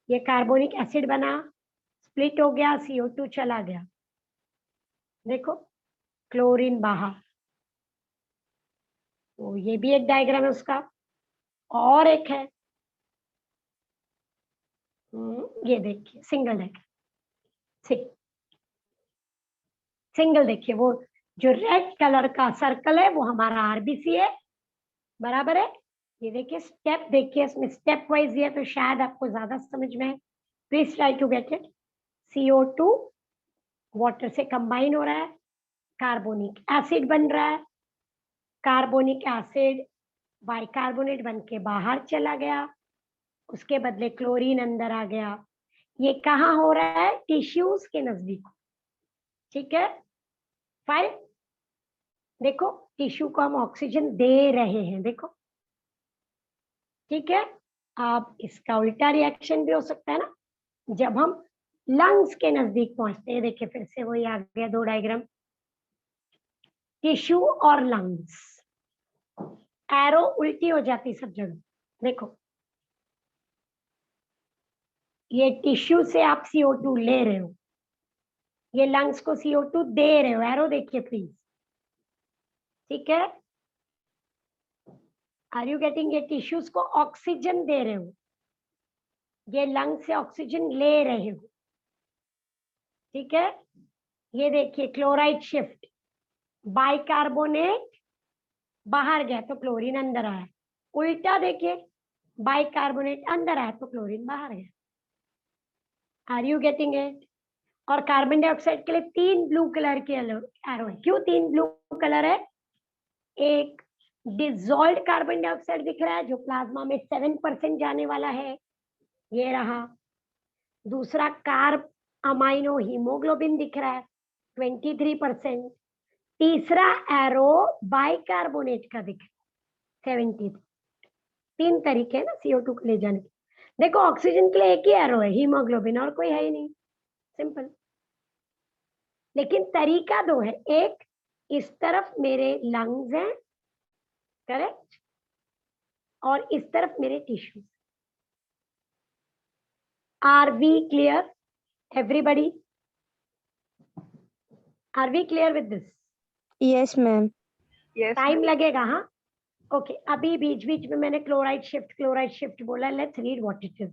ये कार्बोनिक एसिड बना, स्प्लिट हो गया, CO2 चला गया, देखो क्लोरीन बाहर। तो ये भी एक डायग्राम है उसका। और एक है, ये देखिए सिंगल देखिए, वो जो रेड कलर का सर्कल है वो हमारा RBC है, बराबर है। ये देखिए स्टेप, देखिए इसमें स्टेप वाइज है, तो शायद आपको ज्यादा समझ में है। Please try to get it. CO2 water से कंबाइन हो रहा है, कार्बोनिक एसिड बन रहा है, कार्बोनिक एसिड बाइकार्बोनेट बन के बाहर चला गया, उसके बदले क्लोरीन अंदर आ गया। ये कहाँ हो रहा है? टिश्यूज के नजदीक, ठीक है। फाइन, देखो टिश्यू को हम ऑक्सीजन दे रहे हैं, देखो, ठीक है। अब इसका उल्टा रिएक्शन भी हो सकता है ना, जब हम लंग्स के नजदीक पहुंचते हैं। देखिए फिर से वही आ गया 2 डायग्राम, टिश्यू और लंग्स, एरो उल्टी हो जाती सब जगह। देखो ये टिश्यू से आप CO2 ले रहे हो, ये लंग्स को CO2 दे रहे हो, एरो देखिए प्लीज, ठीक है। Are you getting? ये टिश्यूज को ऑक्सीजन दे रहे हो, ये लंग से ऑक्सीजन ले रहे हो, ठीक है। ये देखिए क्लोराइड शिफ्ट, बाइकार्बोनेट बाहर गया तो क्लोरीन अंदर आया, उल्टा देखिए बाइकार्बोनेट अंदर आया तो क्लोरीन बाहर गया। Are you getting it? और कार्बन डाइऑक्साइड के लिए 3 ब्लू कलर के एरो है। क्यों 3 ब्लू कलर है? एक डिसॉल्व्ड कार्बन डाइऑक्साइड दिख रहा है जो प्लाज्मा में 7% जाने वाला है, ये रहा। दूसरा कार्ब अमाइनो हीमोग्लोबिन दिख रहा है 23%। तीसरा एरो बाइकार्बोनेट का दिख रहा है 73। 3 तरीके हैं ना CO2 को ले जाने के। देखो ऑक्सीजन के लिए एक ही एरो है हीमोग्लोबिन, और कोई है ही नहीं, सिंपल। लेकिन तरीका 2 है, एक इस तरफ मेरे लंग्स हैं, करेक्ट, और इस तरफ मेरे tissues. Are we clear everybody? Are we clear with this? Yes ma'am. Time लगेगा, हाँ। ओके, अभी बीच बीच में मैंने क्लोराइड शिफ्ट बोला। Let's read what it is.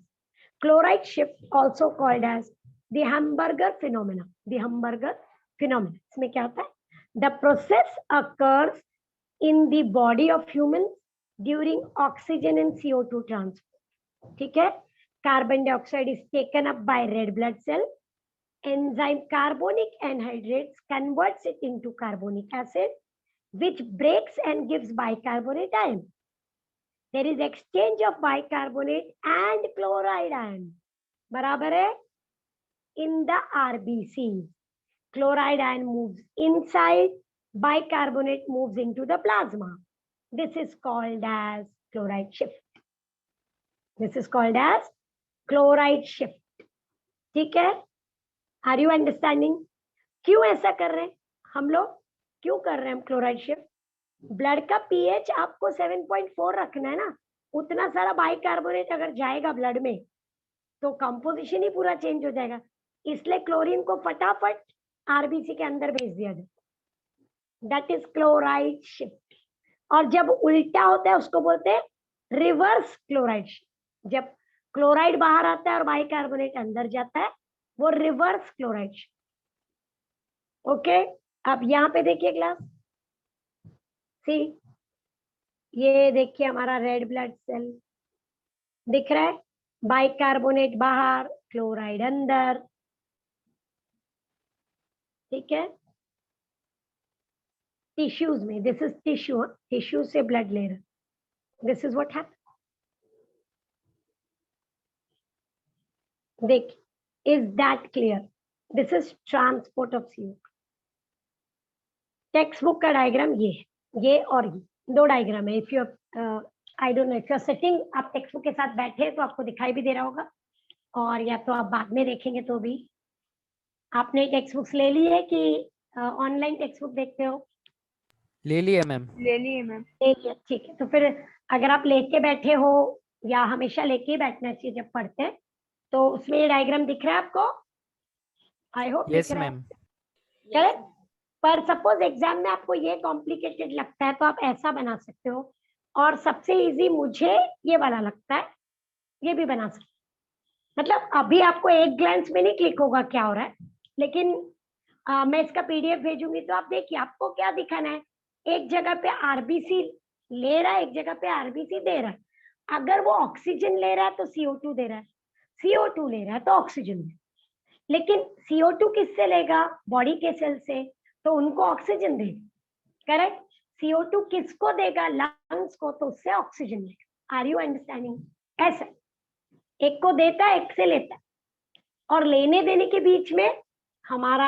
Chloride shift also called as the hamburger phenomena. The hamburger phenomena, इसमें क्या होता है? The process occurs in the body of human during oxygen and CO2 transport, ठीक है। Carbon dioxide is taken up by red blood cell, enzyme carbonic anhydrase converts it into carbonic acid, which breaks and gives bicarbonate ion. There is exchange of bicarbonate and chloride ion. बराबर है? In the RBC, chloride ion moves inside, bicarbonate moves into the plasma. This is called as chloride shift. This is called as chloride shift. ठीक है? Are you understanding? क्यों ऐसा कर रहे हैं हम लोग? क्यों कर रहे हैं हम क्लोराइड शिफ्ट? ब्लड का पीएच आपको 7.4 रखना है ना, उतना सारा बाइकार्बोनेट अगर जाएगा ब्लड में तो कंपोजिशन ही पूरा चेंज हो जाएगा। इसलिए क्लोरीन को फटाफट आरबीसी के अंदर भेज दिया जाए, दैट इज क्लोराइड शिफ्ट। और जब उल्टा होता है उसको बोलते हैं रिवर्स क्लोराइड शिफ्ट। जब क्लोराइड बाहर आता है और बाइकार्बोनेट अंदर जाता है, वो रिवर्स क्लोराइड शिफ्ट। ओके, अब यहाँ पे देखिए क्लास सी, ये देखिए हमारा रेड ब्लड सेल दिख रहा है, बाइकार्बोनेट बाहर, क्लोराइड अंदर, ठीक है। टिश्यूज में, दिस इज टिश्यू, टिश्यू से ब्लड ले रहा, दिस इज व्हाट हैपन। देख, is that clear? This is transport of CO2। Textbook का डायग्राम ये और ये 2 डायग्राम है। If you I don't know if you are sitting, आप टेक्स्ट बुक के साथ बैठे तो आपको दिखाई भी दे रहा होगा, और या तो आप बाद में देखेंगे तो भी। आपने टेक्स्ट बुक्स ले ली है कि ऑनलाइन टेक्स्ट बुक देखते हो? ले लिया मैम। ले लिए मैम। ले लिया, ठीक है। तो फिर अगर आप लेके बैठे हो, या हमेशा लेके ही बैठना चाहिए जब पढ़ते हैं, तो उसमें ये डायग्राम दिख रहा है आपको? आई होप यस दिख रहा है, मैम। करेक्ट। पर सपोज एग्जाम में आपको ये कॉम्प्लिकेटेड लगता है तो आप ऐसा बना सकते हो, और सबसे इजी मुझे ये वाला लगता है, ये भी बना सकते हो। मतलब अभी आपको एक ग्लैंस में नहीं क्लिक होगा क्या हो रहा है, लेकिन मैं इसका PDF भेजूंगी तो आप देखिए आपको क्या दिखाना है। एक जगह पे आरबीसी ले रहा है, एक जगह पे आरबीसी दे रहा है। अगर वो ऑक्सीजन ले रहा है तो CO2 दे रहा है, CO2 ले रहा है तो ऑक्सीजन दे, लेकिन CO2 किससे लेगा? बॉडी के सेल से, तो उनको ऑक्सीजन देगा, करेक्ट। CO2 किसको देगा? लंग्स को, तो उससे ऑक्सीजन लेगा। Are you understanding? ऐसा एक को देता है, एक से लेता है, और लेने देने के बीच में हमारा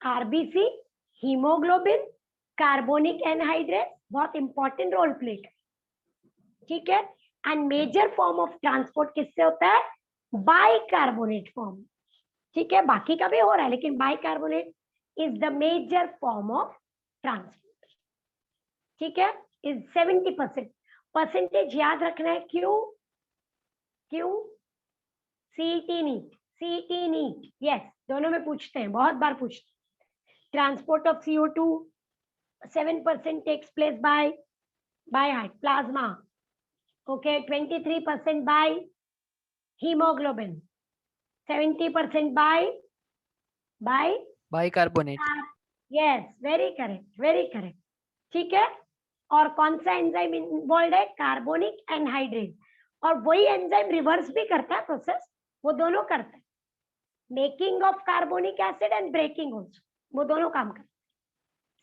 आरबीसी, हीमोग्लोबिन, कार्बोनिक एनहाइड्रेस बहुत इंपॉर्टेंट रोल प्ले कर, ठीक है। And major form of transport किससे होता है? बाइकार्बोनेट फॉर्म, ठीक है। बाकी का भी हो रहा है, लेकिन bicarbonate is the major form of transport, ठीक है। is 70%। परसेंटेज याद रखना है, क्यों? CET NEET, CET NEET, yes, दोनों में पूछते हैं, बहुत बार पूछते हैं। Transport of CO2 7% takes place by plasma. Okay, 23% by hemoglobin, 70% by bicarbonate. yes, very correct. ठीक है। और कौन सा एंजाइम इन्वॉल्व है? Carbonic anhydrase. और वही एंजाइम रिवर्स भी करता है प्रोसेस, वो दोनों करता है, making of carbonic acid and breaking also, वो दोनों काम करते हैं।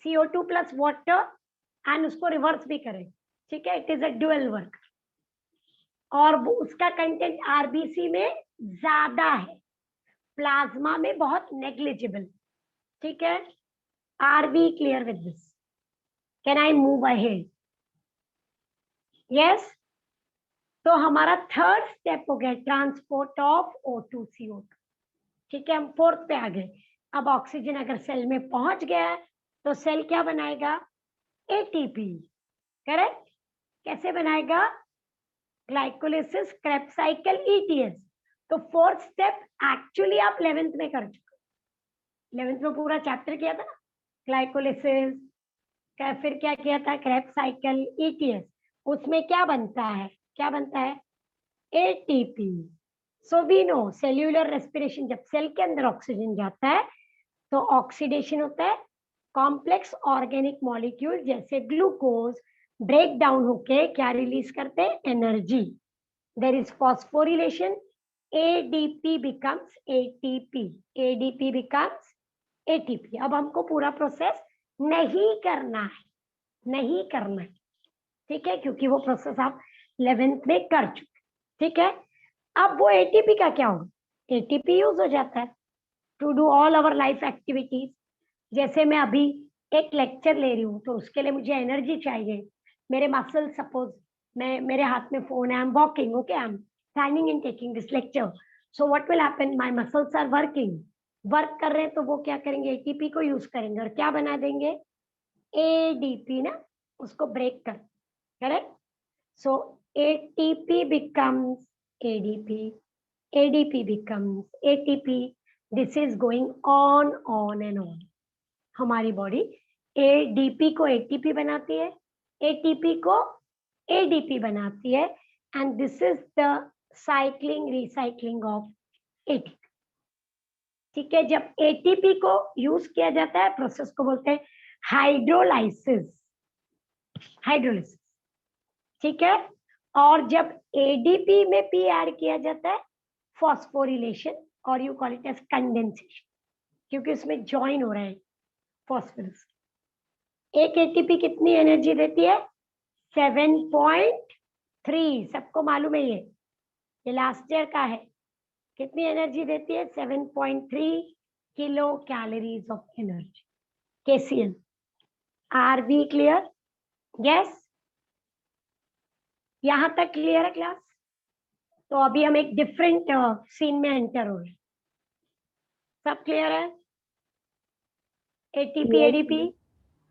CO2 प्लस वाटर एंड उसको रिवर्स भी करें, ठीक है। It is a dual work. और वो उसका कंटेंट RBC में ज्यादा है, प्लाज्मा में बहुत नेग्लिजिबल, ठीक है। Are we clear with this? Can I move ahead? Yes. तो हमारा थर्ड स्टेप हो गया ट्रांसपोर्ट ऑफ O2 CO2, ठीक है। हम फोर्थ पे आ गए। अब ऑक्सीजन अगर सेल में पहुंच गया है तो सेल क्या बनाएगा? ATP, correct. कैसे बनाएगा? Glycolysis, Krebs cycle, ETS। तो फोर्थ स्टेप एक्चुअली आप 11th में कर चुके, 11th में पूरा चैप्टर किया था ना, ग्लाइकोलिसिस, फिर क्या किया था? Krebs cycle, ETS। उसमें क्या बनता है? ATP। So we know cellular respiration, जब सेल के अंदर ऑक्सीजन जाता है तो ऑक्सीडेशन होता है, कॉम्प्लेक्स ऑर्गेनिक मॉलिक्यूल जैसे ग्लूकोज ब्रेक डाउन होके क्या रिलीज करते हैं? Energy. There is phosphorylation, ADP becomes ATP, ADP becomes ATP। अब हमको पूरा प्रोसेस नहीं करना है, ठीक है, क्योंकि वो प्रोसेस आप 11th में कर चुके, ठीक है। अब वो ATP का क्या होगा? ATP यूज हो जाता है to do all our life activities. जैसे मैं अभी एक लेक्चर ले रही हूँ तो उसके लिए मुझे एनर्जी चाहिए। मेरे मसल, सपोज मेरे हाथ में फोन है, I am walking, okay, I am standing and taking this lecture, so what will happen? My muscles are work कर रहे हैं, तो वो क्या करेंगे? ATP को यूज करेंगे और क्या बना देंगे? ADP ना, उसको ब्रेक कर, correct. So ATP becomes ADP, ADP becomes ATP, this is going on and on। हमारी बॉडी ADP को ATP बनाती है, ATP को ADP बनाती है, and this is the cycling recycling of ATP, ठीक है। जब ATP को यूज किया जाता है, प्रोसेस को बोलते हैं हाइड्रोलाइसिस, ठीक है। और जब ADP में P ऐड किया जाता है, फॉस्फोरिलेशन, और you call it as condensation, क्योंकि उसमें ज्वाइन हो रहा है फॉस्फोरस। एक ATP कितनी एनर्जी देती है? 7.3, सबको मालूम है ये लास्ट ईयर का है। कितनी एनर्जी देती है? 7.3 kilo calories of energy, KCl। Are we clear? Yes, यहां तक क्लियर है क्लास? तो अभी हम एक डिफरेंट सीन में एंटर हो रहे हैं। सब क्लियर है? ATP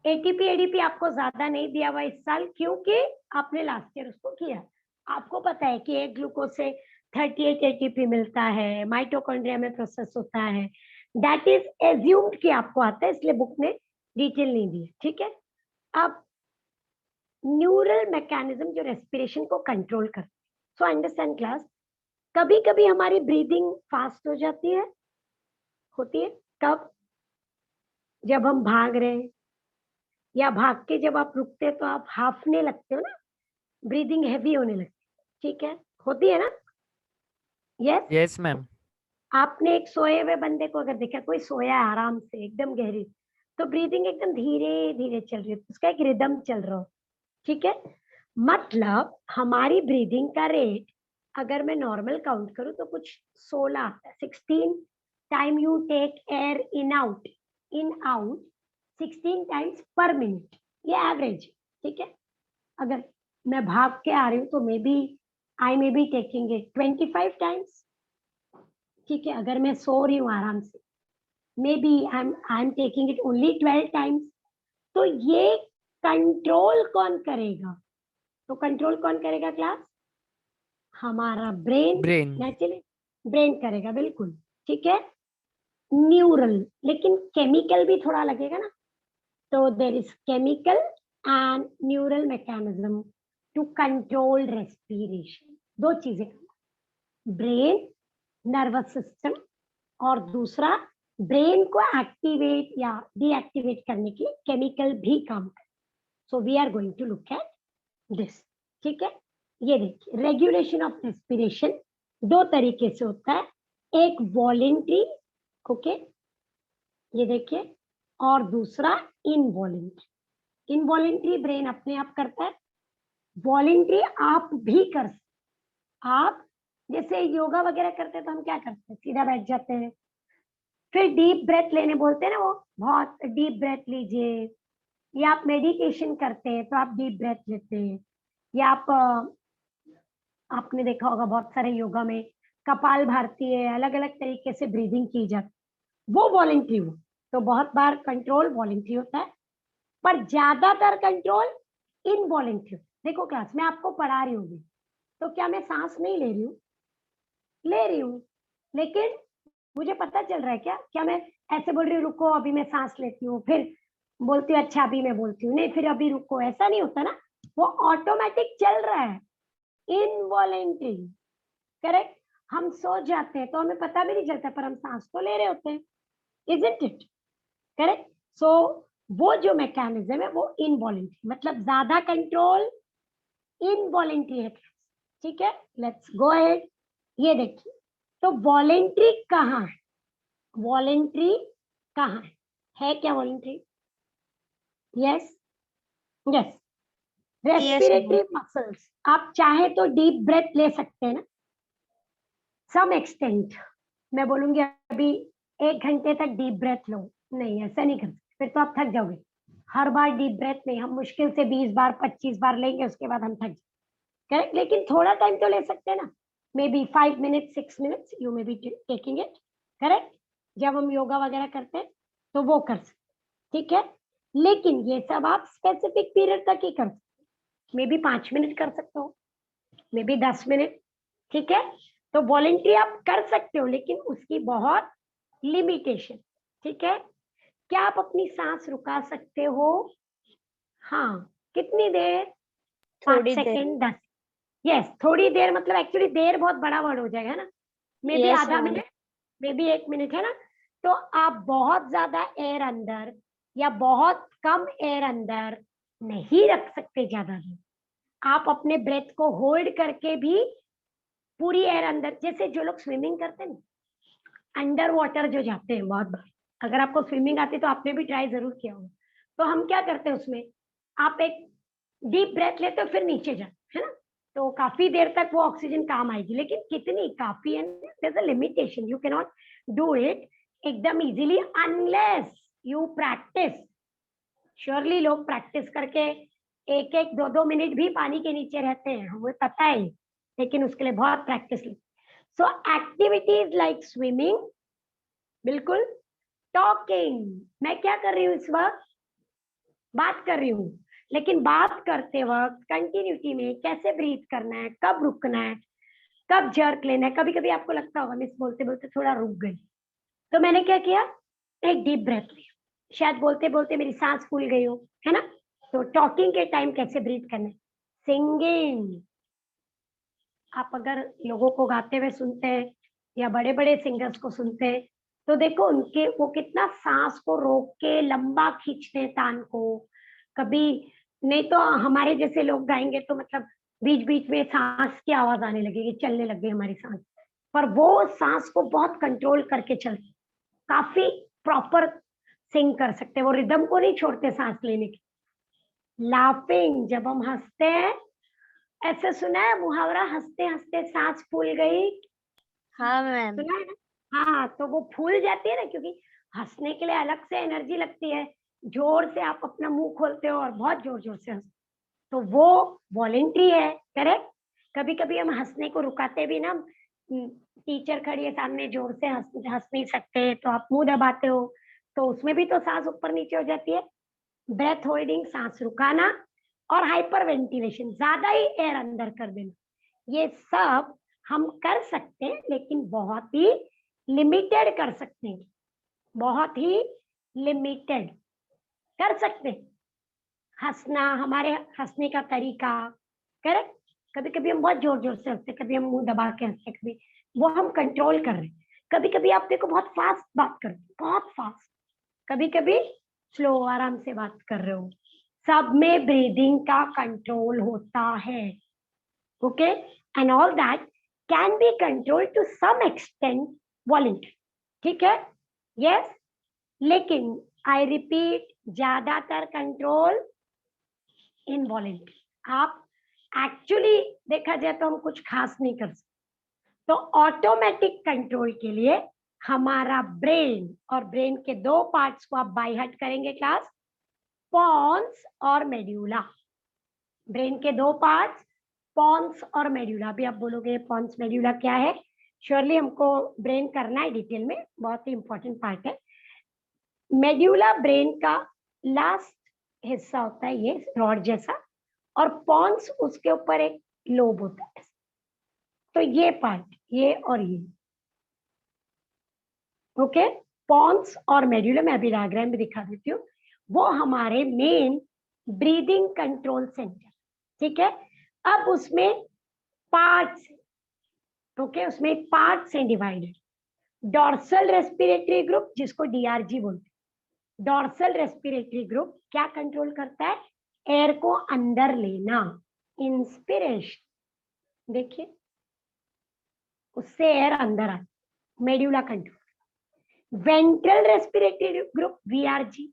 ADP आपको ज्यादा नहीं दिया हुआ इस साल, क्योंकि आपने लास्ट ईयर उसको किया। आपको पता है कि एक ग्लूकोज से 38 ATP मिलता है, माइटोकॉन्ड्रिया में प्रोसेस होता है, दैट इज एज्यूम्ड कि आपको आता है, इसलिए बुक ने डिटेल नहीं दी, ठीक है। अब न्यूरल मैकेनिज्म जो रेस्पिरेशन को कंट्रोल करते हैं, सो अंडरस्टैंड क्लास। कभी कभी हमारी ब्रीदिंग फास्ट हो जाती है, होती है कब? जब हम भाग रहे हैं, या भाग के जब आप रुकते हैं तो आप हाफने लगते हो ना, ब्रीदिंग हैवी होने लगती है, ठीक है, होती है ना? यस। Yes ma'am. आपने एक सोए हुए बंदे को अगर देखा, कोई सोया है आराम से एकदम गहरी, तो ब्रीदिंग एकदम धीरे धीरे चल रही है, उसका एक रिदम चल रहा हो, ठीक है। मतलब हमारी ब्रीदिंग का रेट अगर मैं नॉर्मल काउंट करूं तो कुछ 16 आता है। 16 time you take air in out 16 times per minute, ये एवरेज, ठीक है। अगर मैं भाग के आ रही हूँ तो I may be taking it 25 times, ठीक है। अगर मैं सो रही हूँ आराम से, may be I am taking it only 12 times. तो ये कंट्रोल कौन करेगा? तो कंट्रोल कौन करेगा क्लास? हमारा ब्रेन ब्रेन। नेचुरली ब्रेन करेगा, बिल्कुल, ठीक है। न्यूरल, लेकिन केमिकल भी थोड़ा लगेगा ना, तो there is chemical and neural mechanism to control respiration. दो चीजें, ब्रेन, नर्वस सिस्टम, और दूसरा ब्रेन को एक्टिवेट या डीएक्टिवेट करने के लिए केमिकल भी काम करे। So we are going to look at this. ठीक है, ये देखिए, रेगुलेशन ऑफ रेस्पिरेशन दो तरीके से होता है, एक वॉलेंट्री, ओके, ये देखिए, और दूसरा इनवॉलेंट्री। इनवॉलेंट्री ब्रेन अपने आप करता है, वॉलेंट्री आप भी कर सकते। आप जैसे योगा वगैरह करते हैं तो हम क्या करते हैं, सीधा बैठ जाते हैं, फिर डीप ब्रेथ लेने बोलते हैं ना, वो बहुत डीप ब्रेथ लीजिए, या आप मेडिटेशन करते हैं तो आप डीप ब्रेथ लेते हैं, या आपने देखा होगा बहुत सारे योगा में कपाल भारती है, अलग अलग तरीके से ब्रीदिंग की जाती, वो वॉलेंट्री हो। तो बहुत बार कंट्रोल वॉलेंट्री होता है, पर ज्यादातर कंट्रोल इनवॉलेंट्री। देखो क्लास में आपको पढ़ा रही होगी तो क्या मैं सांस नहीं ले रही हूँ? ले रही हूँ, लेकिन मुझे पता चल रहा है क्या क्या मैं ऐसे बोल रही हूँ रुको अभी मैं सांस लेती हूँ, फिर बोलती हूँ अच्छा अभी मैं बोलती हूँ नहीं, फिर अभी रुको, ऐसा नहीं होता ना, वो ऑटोमेटिक चल रहा है, इनवॉलेंट्री। करेक्ट, हम सो जाते हैं तो हमें पता भी नहीं चलता, पर हम सांस तो ले रहे होते हैं, इजंट इट? करेक्ट। सो वो जो मैकेनिज्म है वो इनवॉलेंट्री, मतलब ज्यादा कंट्रोल इनवॉलेंट्री है। ठीक है, लेट्स गो अहेड। ये देखिए, तो वॉलेंट्री कहाँ है? वॉलेंट्री कहाँ है क्या voluntary? Yes yes, respiratory muscles. आप चाहे तो डीप ब्रेथ ले सकते हैं ना, सम एक्सटेंट। मैं बोलूंगी अभी 1 घंटे तक डीप ब्रेथ लो, नहीं ऐसा नहीं कर सकते, फिर तो आप थक जाओगे। हर बार डीप ब्रेथ नहीं, हम मुश्किल से 20 बार 25 बार लेंगे, उसके बाद हम थक जाएंगे। करेक्ट, लेकिन थोड़ा टाइम तो ले सकते हैं ना, may be 5 minute 6 minutes you may be taking it. Correct, जब हम योगा वगैरह करते हैं तो वो कर सकते, ठीक है, लेकिन ये सब आप स्पेसिफिक पीरियड तक ही कर सकते, मे बी 5 मिनट कर सकते हो, मे बी 10 मिनट। ठीक है, तो वॉलेंट्री आप कर सकते हो, लेकिन उसकी बहुत लिमिटेशन। ठीक है, क्या आप अपनी सांस रुका सकते हो? हाँ, कितनी देर? 5 थोड़ी देर। सेकेंड 10। यस, थोड़ी देर, मतलब एक्चुअली देर बहुत बड़ा वर्ड हो जाएगा ना, मे बी Yes, आधा ma'am. Minute, may be 1 minute, है ना। तो आप बहुत ज्यादा एयर अंदर या बहुत कम एयर अंदर नहीं रख सकते ज्यादा देर। आप अपने ब्रेथ को होल्ड करके भी पूरी एयर अंदर, जैसे जो लोग स्विमिंग करते हैं ना, अंडर वाटर जो जाते हैं बहुत बार, अगर आपको स्विमिंग आती है तो आपने भी ट्राई जरूर किया होगा। तो हम क्या करते हैं उसमें, आप एक डीप ब्रेथ लेते हो फिर नीचे जाते, है ना, तो काफी देर तक वो ऑक्सीजन काम आएगी, लेकिन कितनी काफी है, there is a limitation, you can not do it एकदम easily unless you practise. Surely लोग प्रैक्टिस करके 1-1 2-2 मिनट भी पानी के नीचे रहते हैं, हमें पता है, लेकिन उसके लिए बहुत प्रैक्टिस लगती। सो एक्टिविटीज लाइक स्विमिंग, बिल्कुल, टॉकिंग, मैं क्या कर रही हूँ इस वक्त, बात कर रही हूँ, लेकिन बात करते वक्त कंटिन्यूटी में कैसे ब्रीथ करना है, कब रुकना है, कब जर्क लेना है। कभी कभी आपको लगता होगा मिस बोलते बोलते थोड़ा रुक गई, तो मैंने क्या किया, एक डीप ब्रेथ लिया, शायद बोलते बोलते मेरी सांस फूल गई हो, है ना। तो टॉकिंग के टाइम कैसे ब्रीथ करना है, सिंगिंग, आप अगर लोगों को गाते हुए सुनते हैं या बड़े बड़े सिंगर्स को सुनते हैं, तो देखो उनके वो कितना सांस को रोक के लंबा खींचते हैं तान को। कभी नहीं तो हमारे जैसे लोग गाएंगे तो मतलब बीच बीच में सांस की आवाज आने लगेगी, चलने लग गई हमारी सांस, पर वो सांस को बहुत कंट्रोल करके चलते, काफी प्रॉपर सिंग कर सकते हैं, वो रिदम को नहीं छोड़ते सांस लेने की। लाफिंग, जब हम हंसते हैं, ऐसे सुना है मुहावरा, हंसते हंसते सांस फूल गई, हाँ मैम। सुना है ना। हाँ, तो वो फूल जाती है ना, क्योंकि हंसने के लिए अलग से एनर्जी लगती है, जोर से आप अपना मुंह खोलते हो और बहुत जोर जोर से हंसते, तो वो वॉलेंट्री है। करेक्ट, कभी कभी हम हंसने को रुकाते भी ना, टीचर खड़ी है सामने, जोर से हंस नहीं सकते तो आप मुंह दबाते हो, तो उसमें भी तो सांस ऊपर नीचे हो जाती है। ब्रेथ होल्डिंग, सांस रुकाना, और हाइपर वेंटिलेशन, ज्यादा ही एयर अंदर कर देना, ये सब हम कर सकते हैं, लेकिन बहुत ही लिमिटेड कर सकते हैं। बहुत ही लिमिटेड कर सकते हैं। हंसना, हमारे हंसने का तरीका, करेक्ट, कभी कभी हम बहुत जोर जोर से हंसते, कभी हम मुंह दबा के हंसते, कभी वो हम कंट्रोल कर रहे हैं। कभी कभी आप देखो बहुत फास्ट बात करते हो, बहुत फास्ट, कभी कभी स्लो आराम से बात कर रहे हो, सब में ब्रीदिंग का कंट्रोल होता है। Okay, and all that can be control to some extent voluntary, ठीक है, यस, लेकिन आई रिपीट, ज्यादातर कंट्रोल इनवॉलंटरी। आप एक्चुअली देखा जाए तो हम कुछ खास नहीं कर सकते। तो ऑटोमेटिक कंट्रोल के लिए हमारा ब्रेन, और ब्रेन के दो पार्ट्स को आप बाय हार्ट करेंगे क्लास, पॉन्स और मेड्यूला। ब्रेन के दो पार्ट्स, पॉन्स और मेड्यूला। अभी आप बोलोगे पॉन्स मेड्यूला क्या है, श्योरली हमको ब्रेन करना है डिटेल में, बहुत ही इंपॉर्टेंट पार्ट है। मेड्यूला ब्रेन का लास्ट हिस्सा होता है, ये रॉड जैसा, और पॉन्स उसके ऊपर एक लोब होता है। तो ये पार्ट, ये और ये, ओके, पॉन्स और मेड्यूला, मैं अभी डायग्राम में दिखा देती हूँ, वो हमारे मेन ब्रीदिंग कंट्रोल सेंटर, ठीक है। अब उसमें पार्ट्स, ओके, उसमें पार्ट्स हैं डिवाइडेड। डॉर्सल रेस्पिरेटरी ग्रुप, जिसको डीआरजी बोलते हैं, डॉर्सल रेस्पिरेटरी ग्रुप क्या कंट्रोल करता है, एयर को अंदर लेना, इंस्पिरेशन, देखिए उससे एयर अंदर आता, medulla control. Ventral respiratory group VRG,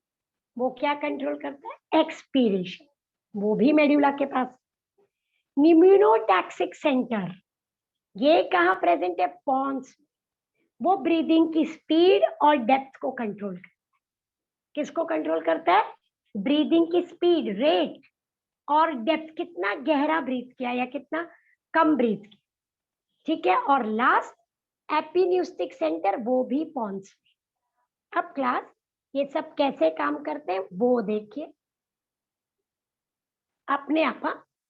वो क्या कंट्रोल करता है, एक्सपीरेशन, वो भी मेड्यूला के पास। निम्यूनोटैक्सिक सेंटर, ये कहाँ प्रेजेंट है, पॉन्स, वो ब्रीदिंग की स्पीड और डेप्थ को कंट्रोल करता है। किसको कंट्रोल करता है, ब्रीदिंग की स्पीड, रेट, और डेप्थ, कितना गहरा ब्रीथ किया या कितना कम ब्रीथ किया, ठीक है। और लास्ट एपिन्यूस्टिक सेंटर, वो भी पॉन्स। अब क्लास ये सब कैसे काम करते हैं वो देखिए अपने आप,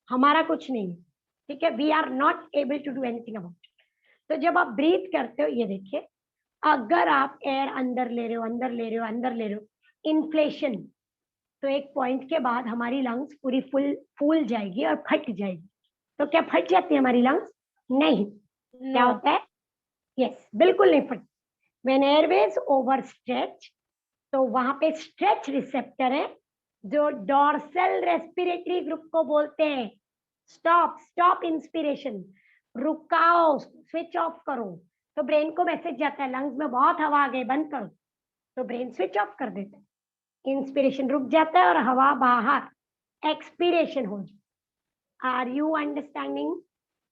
हमारा कुछ नहीं है, ठीक है, we are not able to do anything about it. तो जब आप ब्रीथ करते हो, ये देखिए, अगर आप एयर अंदर ले रहे हो, अंदर ले रहे हो, अंदर ले रहे हो, इन्फ्लेशन, तो एक पॉइंट के बाद हमारी लंग्स पूरी फूल जाएगी और फट जाएगी। तो क्या फट जाती है हमारी लंग्स, नहीं, क्या होता है, यस, बिल्कुल नहीं फट। व्हेन एयरवेज ओवर स्ट्रेच, तो वहां पे स्ट्रेच रिसेप्टर है जो डॉर्सल रेस्पिरेटरी ग्रुप को बोलते हैं, स्टॉप, स्टॉप इंस्पिरेशन, रुकाओ, स्विच ऑफ करो। तो ब्रेन को मैसेज जाता है, लंग्स में बहुत हवा आ गई, बंद करो, तो ब्रेन स्विच ऑफ कर देता है, इंस्पिरेशन रुक जाता है और हवा बाहर, एक्सपीरेशन हो जाए। Are you understanding,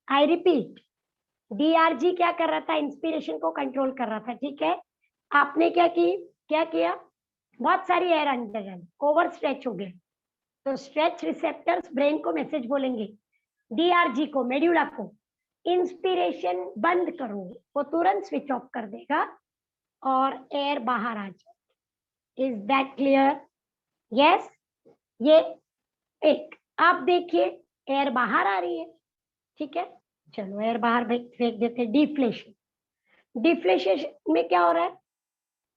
I repeat, DRG क्या कर रहा था, इंस्पिरेशन को कंट्रोल कर रहा था, ठीक है। आपने क्या किया, बहुत सारी एयर अंदर जाए, ओवर स्ट्रेच हो गए, तो स्ट्रेच रिसेप्टर्स ब्रेन को मैसेज बोलेंगे, डीआरजी को, मेड्यूला को, इंस्पिरेशन बंद करो, वो तुरंत स्विच ऑफ कर देगा और एयर बाहर आ जाए। Is that clear, yes. ये एक, आप देखिए एयर बाहर आ रही है, ठीक है, चलो एयर बाहर फेंक देते। डिफ्लेशन, डिफ्लेशन में क्या हो रहा है,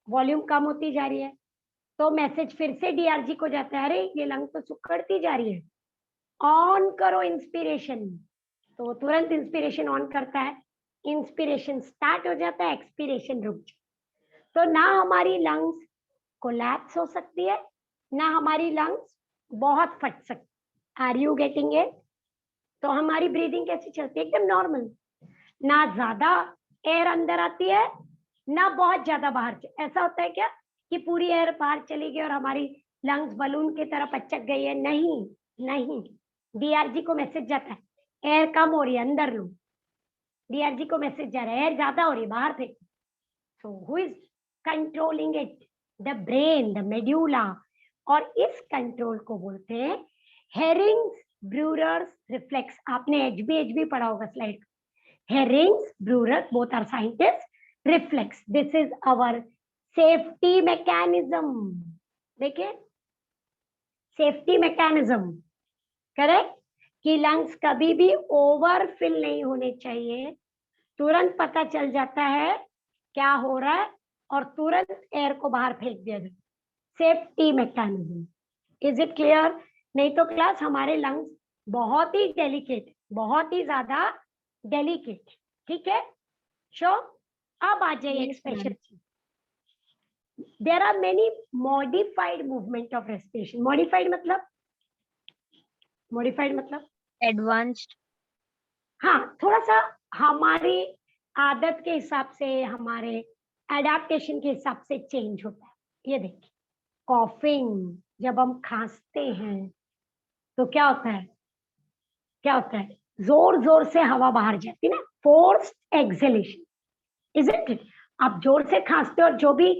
वॉल्यूम कम होती जा रही है, तो मैसेज फिर से डीआरजी को जाता है, अरे ये लंग तो सुखड़ती जा रही है, ऑन करो इंस्पिरेशन, तो तुरंत इंस्पिरेशन ऑन करता है, इंस्पिरेशन स्टार्ट हो जाता है, एक्सपिरेशन रुक जाता है। तो ना हमारी लंग्स कोलैप्स हो सकती है, ना हमारी लंग्स बहुत फट सकती। Are you getting it? तो हमारी ब्रीदिंग कैसी चलती है, एकदम नॉर्मल, ना ज्यादा एयर अंदर आती है ना बहुत ज्यादा बाहर। ऐसा होता है क्या कि पूरी एयर बाहर चली गई और हमारी लंग्स बलून की तरह पचक गई है, नहीं नहीं, डीआरजी को मैसेज जाता है, एयर कम हो रही है, अंदर लो, डीआरजी को मैसेज जा रहा है, एयर ज्यादा हो रही है, बाहर फेंक। So who is controlling it, the brain, the medulla, और इस कंट्रोल को बोलते हैं हेरिंग्स ब्रूरर्स रिफ्लेक्स। आपने एचबी पढ़ा होगा slide, Hering Breuer both are scientist, reflex, this is our safety mechanism. देखिए सेफ्टी मैकेनिज्म, करेक्ट, कि लंग्स कभी भी ओवरफिल नहीं होने चाहिए, तुरंत पता चल जाता है क्या हो रहा है, और तुरंत एयर को बाहर फेंक दिया जाए, safety mechanism. Is it clear? नहीं तो क्लास हमारे लंग्स बहुत ही डेलिकेट, बहुत ही ज्यादा डेलिकेट, ठीक है। श्योर? अब आ जाइए Yes, expression. There are many modified movement of respiration. Modified मतलब एडवांस्ड। हाँ, थोड़ा सा हमारी आदत के हिसाब से, हमारे एडेप्टेशन के हिसाब से चेंज होता है। ये देखिए, कॉफिंग, जब हम खांसते हैं तो क्या होता है, जोर जोर से हवा बाहर जाती है ना, फोर्स्ड एक्सहेलेशन, इजंट इट? आप जोर से खांसते हो और जो भी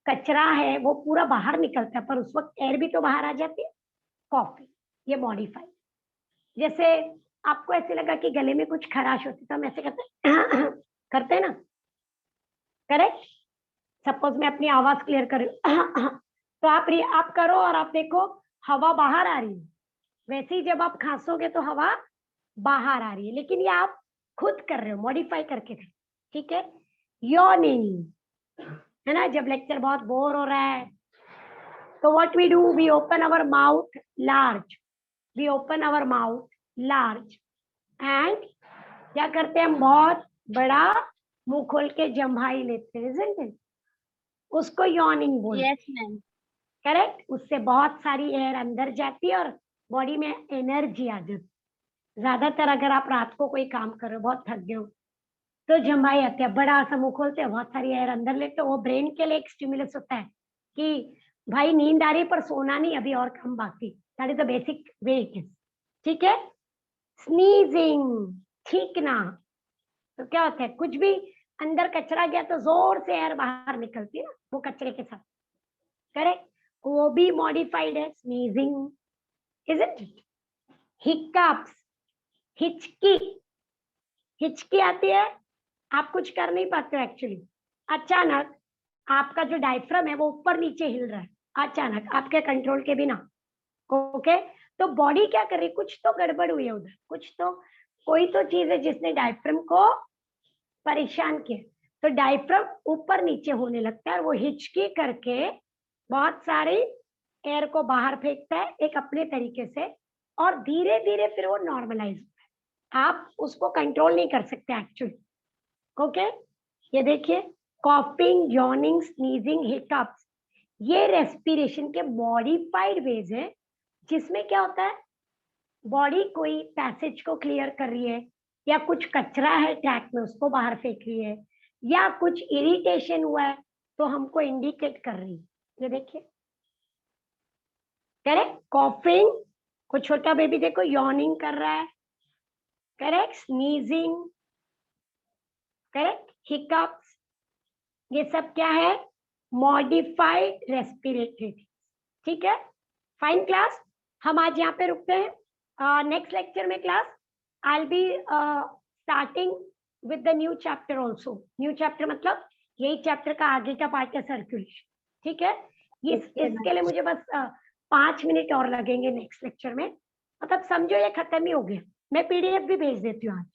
कचरा है वो पूरा बाहर निकलता है, पर उस वक्त एयर भी तो बाहर आ जाती है। कॉफिंग, ये मॉडिफाइड। जैसे आपको ऐसे लगा कि गले में कुछ खराश होती तो हम ऐसे करते हैं ना, करेक्ट? सपोज मैं अपनी आवाज क्लियर कर रही हूँ तो आप करो और आप देखो हवा बाहर आ रही है। वैसे ही जब आप खांसोगे तो हवा बाहर आ रही है, लेकिन ये आप खुद कर रहे हो, मॉडिफाई करके, ठीक है। यॉर्निंग है ना, जब लेक्चर बहुत बोर हो रहा है तो what we do, we open our mouth large, and क्या करते हैं हम, बहुत बड़ा मुंह खोल के जम्हाई लेते हैं, isn't it? उसको यॉर्निंग बोलते हैं। Yes ma'am. करेक्ट? उससे बहुत सारी एयर अंदर जाती है और बॉडी में एनर्जी आ जाती। ज्यादातर अगर आप रात को कोई काम कर रहे हो, बहुत थक गए हो, तो जम्हाई आती है, बड़ा सा मुंह खोलते हैं, बहुत सारी एयर अंदर लेते हो। वो ब्रेन के लिए एक स्टिमुलस होता है कि भाई नींद आ रही पर सोना नहीं, अभी और काम बाकी। That is the basic way it is, ठीक है। स्नीजिंग, छींकना, तो क्या होता है, कुछ भी अंदर कचरा गया तो जोर से एयर बाहर निकलती है ना, वो कचरे के साथ। करेक्ट? वो भी मॉडिफाइड है, स्नीजिंग, इजंट इट? हिकअप्स, हिचकी आती है, आप कुछ कर नहीं पाते हो एक्चुअली, अचानक आपका जो डायफ्राम है वो ऊपर नीचे हिल रहा है, अचानक आपके कंट्रोल के बिना। ओके, तो बॉडी क्या कर रही है, कुछ तो गड़बड़ हुई है उधर, कुछ तो, कोई तो चीज है जिसने डायफ्राम को परेशान किया। तो डायफ्राम ऊपर नीचे होने लगता है और वो हिचकी करके बहुत सारी एयर को बाहर फेंकता है एक अपने तरीके से, और धीरे धीरे फिर वो नॉर्मलाइज होता है। आप उसको कंट्रोल नहीं कर सकते एक्चुअली। ओके, ये देखिए, कॉफिंग, यॉर्निंग, स्नीजिंग, हिकअप्स, ये रेस्पिरेशन के मॉडिफाइड वेज है, जिसमें क्या होता है, बॉडी कोई पैसेज को क्लियर कर रही है, या कुछ कचरा है ट्रैक में उसको बाहर फेंक रही है, या कुछ इरिटेशन हुआ है तो हमको इंडिकेट कर रही है। ये देखिए, करेक्ट? कॉफिंग, कोई छोटा बेबी देखो यॉर्निंग कर रहा है, करेक्ट? Sneezing, correct? हिकअप्स, ये सब क्या है, मॉडिफाइड रेस्पिरेटरी, ठीक है। फाइन क्लास, हम आज यहाँ पे रुकते हैं। नेक्स्ट लेक्चर में class I will be starting with the new chapter also. New chapter मतलब यही चैप्टर का आगे का पार्ट है, सर्कुलेशन, ठीक है। इसके लिए मुझे बस 5 मिनट और लगेंगे नेक्स्ट लेक्चर में, मतलब समझो ये खत्म ही हो गया। मैं पीडीएफ भी भेज देती हूँ आज,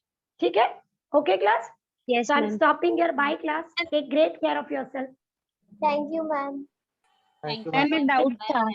ठीक है। Okay class, yes so I'm ma'am. stopping here. Bye class, take great care of yourself. Thank you ma'am. Thank you, ma'am ma'am. एक डाउट था।